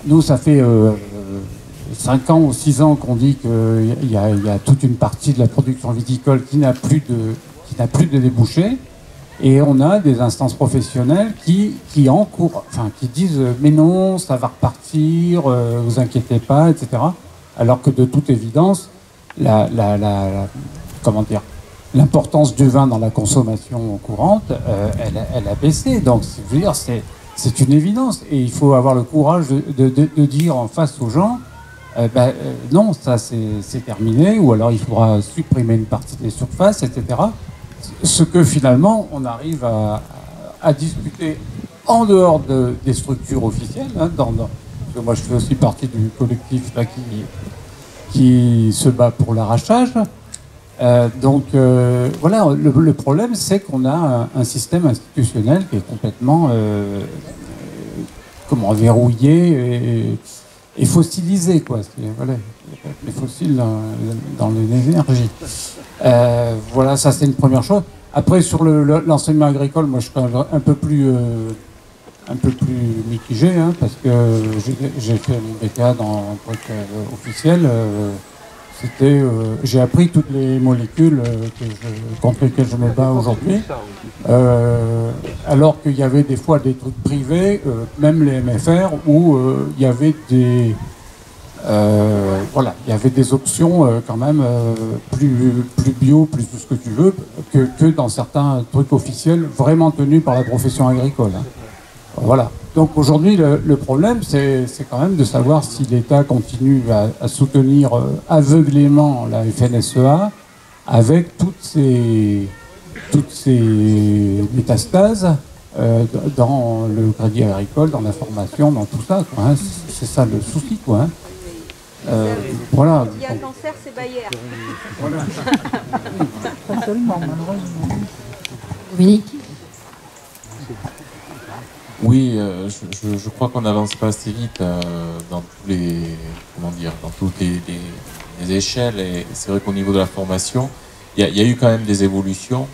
Speaker 3: Nous, ça fait 5 ans ou 6 ans qu'on dit qu'il y a toute une partie de la production viticole qui n'a plus de débouchés. Et on a des instances professionnelles qui disent mais non, ça va repartir, vous inquiétez pas, etc. Alors que de toute évidence, l'importance du vin dans la consommation courante, elle a baissé. Donc, je veux dire, c'est une évidence. Et il faut avoir le courage de dire en face aux gens, non, ça c'est terminé, ou alors il faudra supprimer une partie des surfaces, etc. Ce que finalement, on arrive à discuter en dehors des structures officielles. Hein, parce que moi, je fais aussi partie du collectif là, qui se bat pour l'arrachage. Voilà, le problème, c'est qu'on a un système institutionnel qui est complètement verrouillé et fossilisé, quoi. Voilà, les fossiles dans l'énergie. Voilà, ça c'est une première chose. Après, sur l'enseignement agricole, moi je suis un peu plus mitigé, hein, parce que j'ai fait mon BTA dans un truc officiel. J'ai appris toutes les molécules contre lesquelles je me bats aujourd'hui, alors qu'il y avait des fois des trucs privés, même les MFR, où il y avait des options quand même plus bio, plus tout ce que tu veux, que dans certains trucs officiels vraiment tenus par la profession agricole. Hein. Voilà. Donc aujourd'hui, le problème, c'est quand même de savoir si l'État continue à soutenir aveuglément la FNSEA avec toutes ces métastases dans le crédit agricole, dans la formation, dans tout ça, quoi, hein. C'est ça le souci, quoi, hein. Voilà.
Speaker 15: Il y a un cancer, c'est Bayer.
Speaker 3: Voilà.
Speaker 15: Pas seulement, malheureusement.
Speaker 1: Dominique ?
Speaker 5: Oui, je crois qu'on n'avance pas assez vite dans tous les, dans toutes les échelles. Et c'est vrai qu'au niveau de la formation, il y a eu quand même des évolutions,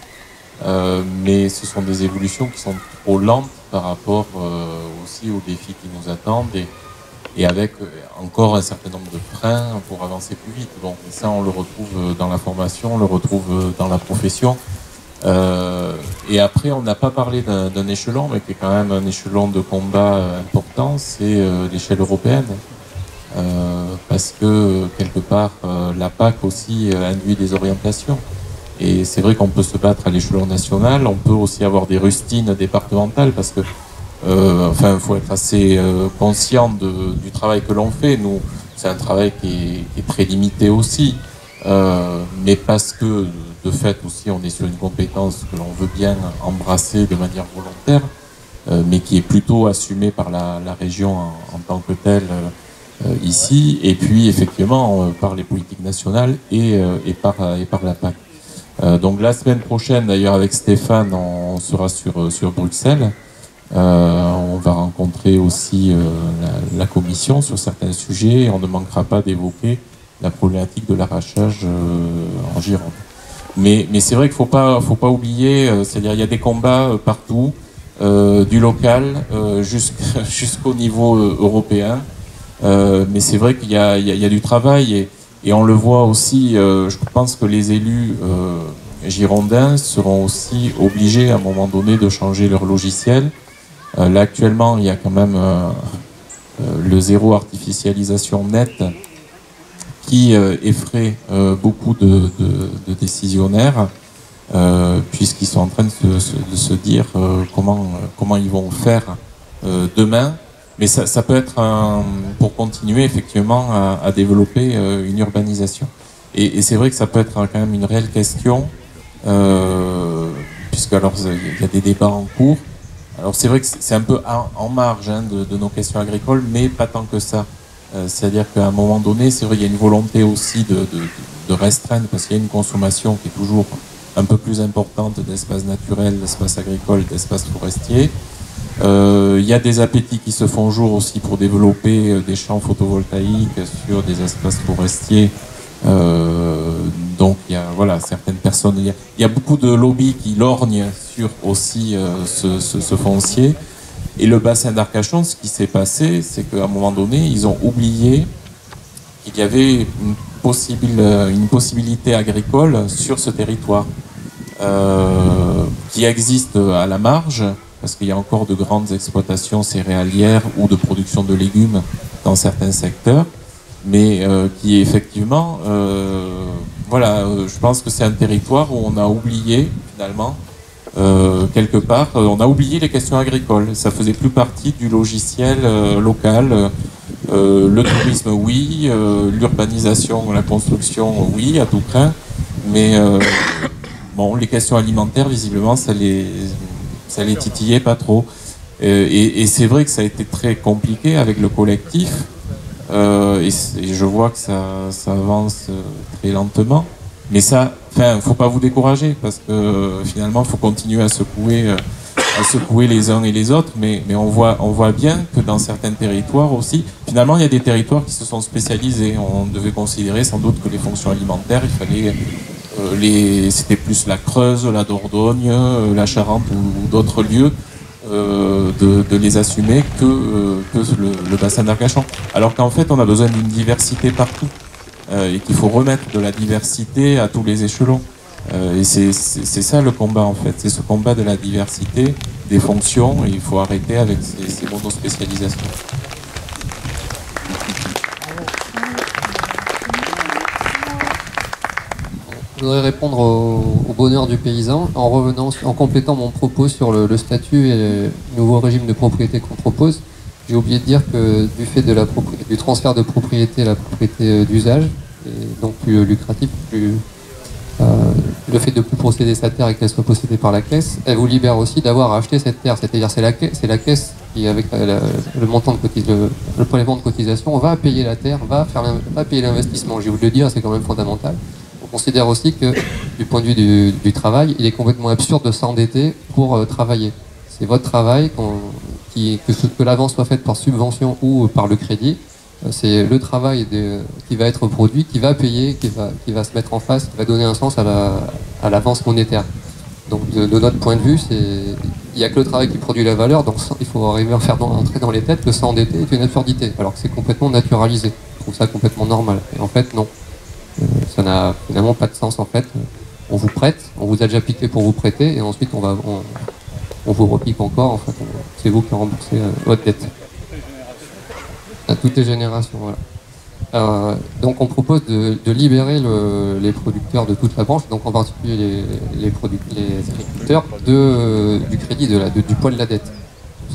Speaker 5: mais ce sont des évolutions qui sont trop lentes par rapport aussi aux défis qui nous attendent et avec encore un certain nombre de freins pour avancer plus vite. Bon, et ça, on le retrouve dans la formation, on le retrouve dans la profession. Et après, on n'a pas parlé d'un échelon, mais qui est quand même un échelon de combat important, c'est l'échelle européenne. Parce que, quelque part, la PAC aussi induit des orientations. Et c'est vrai qu'on peut se battre à l'échelon national, on peut aussi avoir des rustines départementales, parce que, enfin, il faut être assez conscient du travail que l'on fait. Nous, c'est un travail qui est très limité aussi, mais parce que, de fait aussi, on est sur une compétence que l'on veut bien embrasser de manière volontaire, mais qui est plutôt assumée par la région en tant que telle ici, et puis effectivement par les politiques nationales et par la PAC. Donc la semaine prochaine, d'ailleurs avec Stéphane, on sera sur Bruxelles. On va rencontrer aussi la commission sur certains sujets, et on ne manquera pas d'évoquer la problématique de l'arrachage en Gironde. Mais c'est vrai qu'il faut pas oublier, c'est-à-dire il y a des combats partout, du local jusqu'au niveau européen. Mais c'est vrai qu'il y a du travail et on le voit aussi. Je pense que les élus girondins seront aussi obligés à un moment donné de changer leur logiciel. Là actuellement, il y a quand même le zéro artificialisation nette qui effraie beaucoup de décisionnaires, puisqu'ils sont en train de se dire comment ils vont faire demain. Mais ça peut être pour continuer effectivement à développer une urbanisation. Et c'est vrai que ça peut être quand même une réelle question, puisque alors il y a des débats en cours. Alors c'est vrai que c'est un peu en marge de nos questions agricoles, mais pas tant que ça. C'est-à-dire qu'à un moment donné, c'est vrai qu'il y a une volonté aussi de restreindre, parce qu'il y a une consommation qui est toujours un peu plus importante d'espaces naturels, d'espaces agricoles, d'espaces forestiers. Il y a des appétits qui se font jour aussi pour développer des champs photovoltaïques sur des espaces forestiers. Donc il y a certaines personnes, il y a beaucoup de lobbies qui lorgnent sur aussi ce foncier. Et le bassin d'Arcachon, ce qui s'est passé, c'est qu'à un moment donné, ils ont oublié qu'il y avait une possibilité agricole sur ce territoire qui existe à la marge, parce qu'il y a encore de grandes exploitations céréalières ou de production de légumes dans certains secteurs, mais qui est effectivement, je pense que c'est un territoire où on a oublié finalement, quelque part, on a oublié les questions agricoles. Ça faisait plus partie du logiciel local. Le tourisme, oui. L'urbanisation, la construction, oui, à tout craint. Mais les questions alimentaires, visiblement, ça les titillait pas trop. Et c'est vrai que ça a été très compliqué avec le collectif. Et je vois que ça avance très lentement. Mais ça, faut pas vous décourager, parce que finalement, faut continuer à secouer les uns et les autres. Mais on voit bien que dans certains territoires aussi, finalement, il y a des territoires qui se sont spécialisés. On devait considérer sans doute que les fonctions alimentaires, il fallait c'était plus la Creuse, la Dordogne, la Charente ou d'autres lieux, de les assumer que le bassin d'Arcachon. Alors qu'en fait, on a besoin d'une diversité partout. Et qu'il faut remettre de la diversité à tous les échelons. Et c'est ça le combat en fait, c'est ce combat de la diversité des fonctions, et il faut arrêter avec ces monospécialisations.
Speaker 4: Je voudrais répondre au bonheur du paysan en complétant mon propos sur le statut et le nouveau régime de propriété qu'on propose. J'ai oublié de dire que du fait du transfert de propriété, la propriété d'usage est donc plus lucrative, plus le fait de ne plus posséder sa terre et qu'elle soit possédée par la caisse, elle vous libère aussi d'avoir à acheter cette terre. C'est-à-dire c'est la caisse qui, avec le montant le prélèvement de cotisation, va payer la terre, va payer l'investissement. Je vais vous le dire, c'est quand même fondamental. On considère aussi que, du point de vue du travail, il est complètement absurde de s'endetter pour travailler. C'est votre travail, que l'avance soit faite par subvention ou par le crédit. C'est le travail qui va être produit, qui va payer, qui va se mettre en face, qui va donner un sens à l'avance monétaire. Donc de notre point de vue, il n'y a que le travail qui produit la valeur, donc il faut arriver à faire entrer dans les têtes que s'endetter est une absurdité, alors que c'est complètement naturalisé. Je trouve ça complètement normal. Et en fait, non. Ça n'a finalement pas de sens en fait. On vous prête, on vous a déjà piqué pour vous prêter, et ensuite on vous repique encore. En fait, c'est vous qui remboursez votre dette. À toutes les générations, voilà. Donc on propose de libérer les producteurs de toute la branche, donc en particulier les agriculteurs, du crédit, du poids de la dette.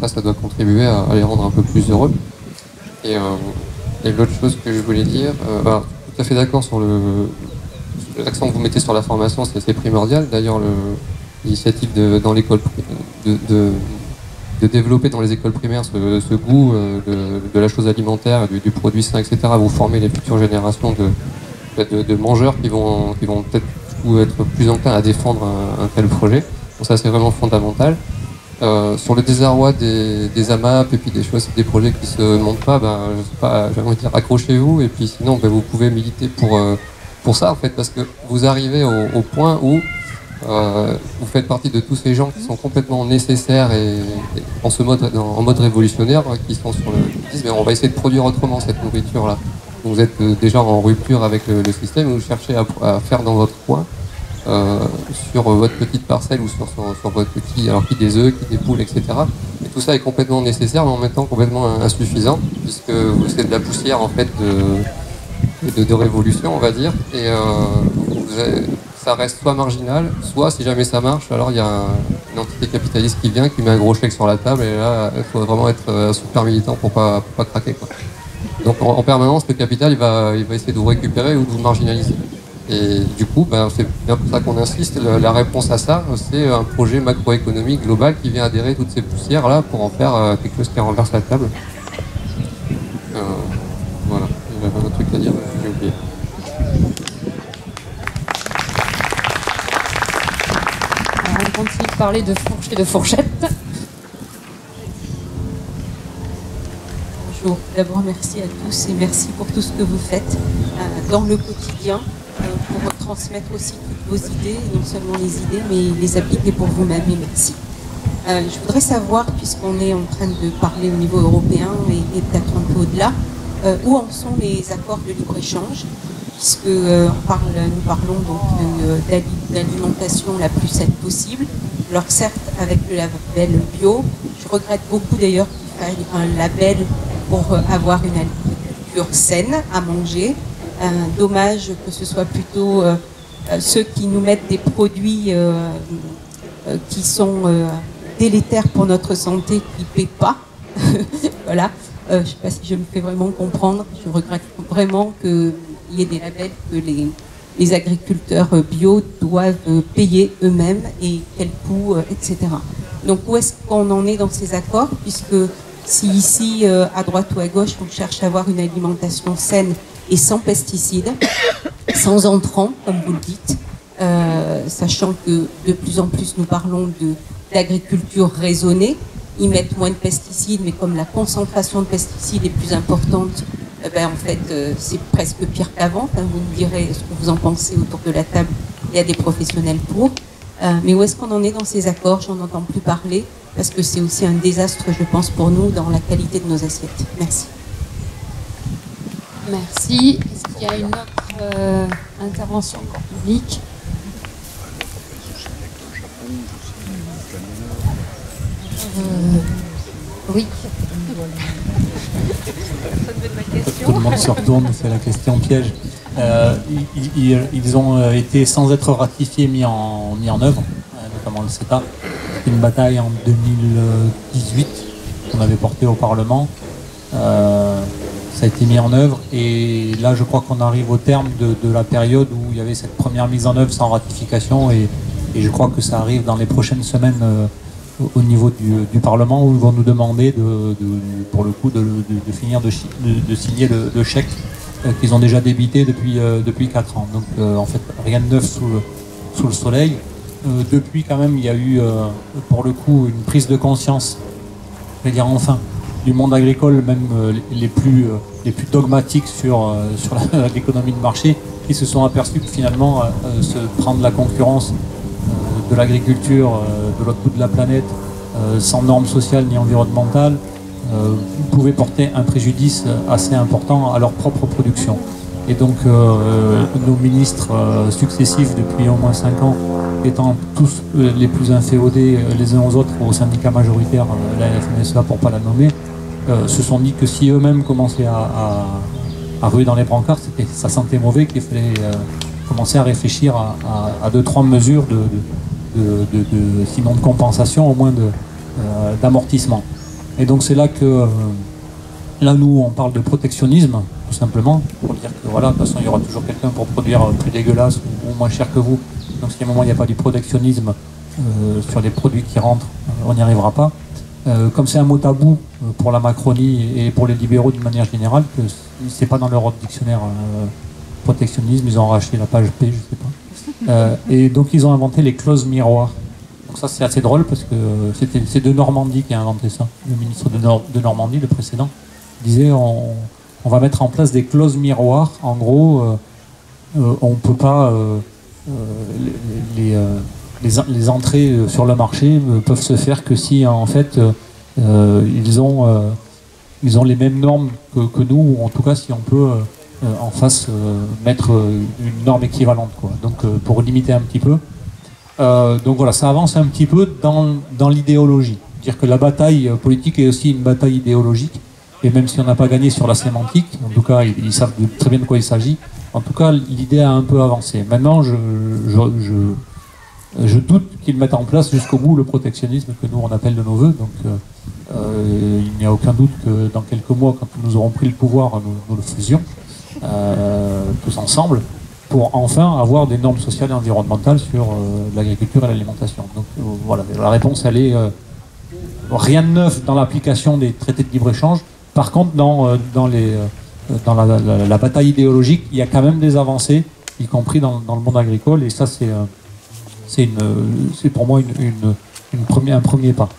Speaker 4: Ça doit contribuer à les rendre un peu plus heureux. Et l'autre chose que je voulais dire, tout à fait d'accord sur l'accent que vous mettez sur la formation, c'est primordial. D'ailleurs, l'initiative dans l'école de développer dans les écoles primaires ce goût de la chose alimentaire, du produit sain, etc. Vous formez les futures générations de mangeurs qui vont peut-être être plus enclins à défendre un tel projet. Donc ça, c'est vraiment fondamental. Sur le désarroi des AMAP et puis des projets qui se montent pas, je sais pas, j'ai envie de dire accrochez-vous, et puis sinon vous pouvez militer pour ça en fait, parce que vous arrivez au point où vous faites partie de tous ces gens qui sont complètement nécessaires et en mode révolutionnaire, qui sont qui disent mais on va essayer de produire autrement cette nourriture là. Vous êtes déjà en rupture avec le système, vous cherchez à faire dans votre coin, sur votre petite parcelle ou sur votre petit, alors qui des œufs, qui des poules, etc. Et tout ça est complètement nécessaire, mais en même temps complètement insuffisant, puisque c'est de la poussière en fait de révolution, on va dire, et ça reste soit marginal, soit si jamais ça marche, alors il y a une entité capitaliste qui vient, qui met un gros chèque sur la table, et là il faut vraiment être super militant pour pas craquer, quoi. Donc en permanence, le capital il va essayer de vous récupérer ou de vous marginaliser. Et du coup, c'est bien pour ça qu'on insiste, la réponse à ça, c'est un projet macroéconomique global qui vient adhérer toutes ces poussières-là pour en faire quelque chose qui renverse la table. Voilà, j'avais un truc à dire, j'ai oublié.
Speaker 1: Alors, on continue de parler de fourches et de fourchettes.
Speaker 16: Bonjour, d'abord merci à tous et merci pour tout ce que vous faites dans le quotidien. Pour transmettre aussi toutes vos idées, non seulement les idées, mais les appliquer pour vous-même, et merci. Je voudrais savoir, puisqu'on est en train de parler au niveau européen et peut-être un peu au-delà, où en sont les accords de libre-échange, puisque nous parlons donc d'alimentation la plus saine possible. Alors certes, avec le label bio, je regrette beaucoup d'ailleurs qu'il faille un label pour avoir une agriculture saine à manger. Dommage que ce soit plutôt ceux qui nous mettent des produits qui sont délétères pour notre santé qui ne paient pas. Voilà. Je ne sais pas si je me fais vraiment comprendre. Je regrette vraiment qu'il y ait des labels que les agriculteurs bio doivent payer eux-mêmes et quel coût, etc. Donc où est-ce qu'on en est dans ces accords, puisque si ici, à droite ou à gauche, on cherche à avoir une alimentation saine et sans pesticides, sans entrants, comme vous le dites, sachant que de plus en plus nous parlons d'agriculture raisonnée, ils mettent moins de pesticides, mais comme la concentration de pesticides est plus importante, en fait c'est presque pire qu'avant. Enfin, vous me direz ce que vous en pensez autour de la table, il y a des professionnels pour. Mais où est-ce qu'on en est dans ces accords? J'en entends plus parler, parce que c'est aussi un désastre, je pense, pour nous dans la qualité de nos assiettes. Merci.
Speaker 1: Merci. Est-ce qu'il y a une autre intervention encore publique? Oui.
Speaker 2: Tout le monde se retourne, c'est la question piège. Ils ont été, sans être ratifiés, mis en œuvre, notamment le CETA. C'était une bataille en 2018 qu'on avait portée au Parlement. ça a été mis en œuvre. Et là, je crois qu'on arrive au terme de la période où il y avait cette première mise en œuvre sans ratification. Et je crois que ça arrive dans les prochaines semaines au niveau du Parlement, où ils vont nous demander, pour le coup, de finir de signer le chèque qu'ils ont déjà débité depuis 4 ans. Donc, en fait, rien de neuf sous le soleil. Depuis, quand même, il y a eu, pour le coup, une prise de conscience, je vais dire enfin, du monde agricole, même les plus dogmatiques sur l'économie de marché, qui se sont aperçus que finalement, se prendre la concurrence de l'agriculture de l'autre bout de la planète, sans normes sociales ni environnementales, pouvait porter un préjudice assez important à leur propre production. Et donc, nos ministres successifs depuis au moins 5 ans, étant tous les plus inféodés les uns aux autres au syndicat majoritaire, la FNSEA pour ne pas la nommer, se sont dit que si eux-mêmes commençaient à ruer dans les brancards, ça sentait mauvais, qu'il fallait commencer à réfléchir à 2-3 mesures sinon de compensation, au moins d'amortissement. Et donc c'est là que, là nous on parle de protectionnisme, tout simplement, pour dire que voilà, de toute façon il y aura toujours quelqu'un pour produire plus dégueulasse ou moins cher que vous. Donc si à un moment il n'y a pas du protectionnisme sur les produits qui rentrent, on n'y arrivera pas. Comme c'est un mot tabou pour la Macronie et pour les libéraux d'une manière générale, que c'est pas dans leur dictionnaire protectionnisme, ils ont racheté la page P, je sais pas. Et donc ils ont inventé les clauses miroirs. Donc ça c'est assez drôle parce que c'est de Normandie qui a inventé ça. Le ministre de Normandie, le précédent, disait on va mettre en place des clauses miroirs. En gros, on peut pas les entrées sur le marché peuvent se faire que si en fait ils ont les mêmes normes que nous, ou en tout cas si on peut en face mettre une norme équivalente, quoi. Donc pour limiter un petit peu. Donc voilà, ça avance un petit peu dans l'idéologie. Dire que la bataille politique est aussi une bataille idéologique, et même si on n'a pas gagné sur la sémantique, en tout cas ils savent très bien de quoi il s'agit. En tout cas, l'idée a un peu avancé. Maintenant, je doute qu'ils mettent en place jusqu'au bout le protectionnisme que nous on appelle de nos voeux. Donc il n'y a aucun doute que dans quelques mois, quand nous aurons pris le pouvoir, nous le faisions tous ensemble, pour enfin avoir des normes sociales et environnementales sur l'agriculture et l'alimentation. Donc voilà, la réponse elle est rien de neuf dans l'application des traités de libre-échange. Par contre, dans la bataille idéologique, il y a quand même des avancées, y compris dans le monde agricole, et ça c'est pour moi un premier pas.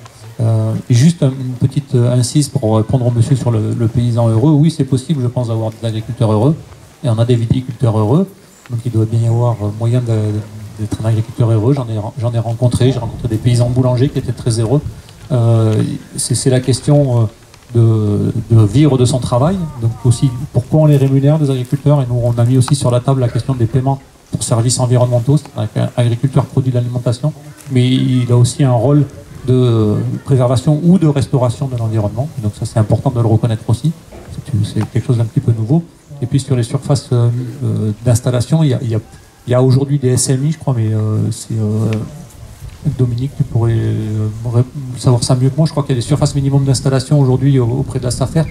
Speaker 2: Et juste une petite incise pour répondre au monsieur sur le paysan heureux. Oui, c'est possible, je pense, d'avoir des agriculteurs heureux, et on a des viticulteurs heureux, donc il doit bien y avoir moyen d'être un agriculteur heureux. J'en ai rencontré, j'ai rencontré des paysans boulangers qui étaient très heureux. C'est la question de vivre de son travail. Donc aussi, pourquoi on les rémunère, des agriculteurs, et nous on a mis aussi sur la table la question des paiements pour services environnementaux. C'est un agriculteur produit de l'alimentation, mais il a aussi un rôle de préservation ou de restauration de l'environnement. Donc ça c'est important de le reconnaître aussi. C'est quelque chose d'un petit peu nouveau. Et puis sur les surfaces d'installation, il y a aujourd'hui des SMI, je crois, mais c'est Dominique, tu pourrais savoir ça mieux que moi. Je crois qu'il y a des surfaces minimum d'installation aujourd'hui auprès de la SAFER,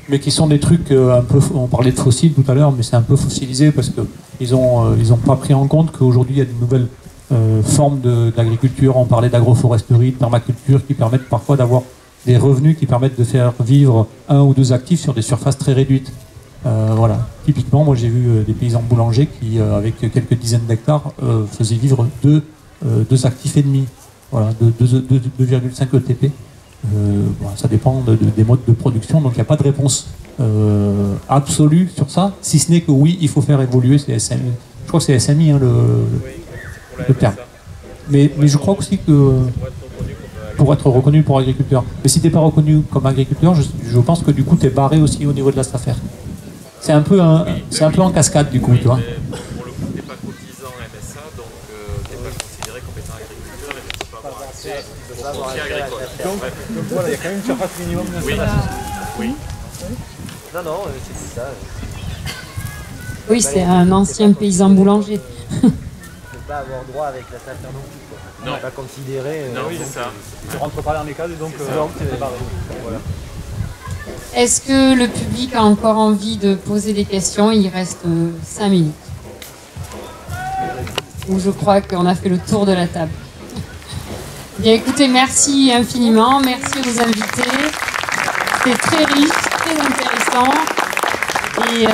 Speaker 2: mais qui sont des trucs un peu, on parlait de fossiles tout à l'heure, mais c'est un peu fossilisé parce qu'ils ont pas pris en compte qu'aujourd'hui il y a de nouvelles formes d'agriculture. On parlait d'agroforesterie, de permaculture, qui permettent parfois d'avoir des revenus qui permettent de faire vivre 1 ou 2 actifs sur des surfaces très réduites. Voilà. Typiquement, moi j'ai vu des paysans boulangers qui, avec quelques dizaines d'hectares, faisaient vivre 2 actifs et demi, voilà, 2,5 ETP. Voilà, ça dépend des modes de production, donc il n'y a pas de réponse absolue sur ça, si ce n'est que oui, il faut faire évoluer ces SMI. Je crois que c'est SMI, hein, le terme. Mais je crois aussi que pour être reconnu pour agriculteur. Mais si tu n'es pas reconnu comme agriculteur, je pense que du coup tu es barré aussi au niveau de la SAFER. C'est un peu en cascade du coup, tu vois.
Speaker 17: Pour le coup, tu n'es pas cotisant MSA, donc tu n'es pas considéré comme étant agriculteur et tu ne peux pas avoir accès au foncier agricole.
Speaker 7: Donc voilà, il y a quand même une surface minimum d'installation.
Speaker 17: Oui.
Speaker 18: Non, c'est ça.
Speaker 1: Oui, c'est un ancien paysan boulanger.
Speaker 18: Tu ne peux pas avoir droit avec la SAFER non plus.
Speaker 17: Non.
Speaker 18: Pas considéré.
Speaker 17: Non, oui, c'est ça.
Speaker 7: Tu rentres pas dans les cases et donc tu es barré. Voilà.
Speaker 1: Est-ce que le public a encore envie de poser des questions? Il reste 5 minutes. Où je crois qu'on a fait le tour de la table. Bien écoutez, merci infiniment, merci aux invités. C'était très riche, très intéressant. Et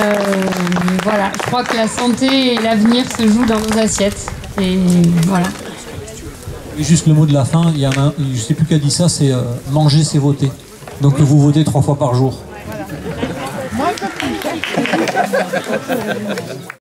Speaker 1: voilà, je crois que la santé et l'avenir se jouent dans nos assiettes. Et voilà.
Speaker 2: Et juste le mot de la fin, il y en a, je ne sais plus qui a dit ça, c'est manger, c'est voter. Donc vous votez 3 fois par jour.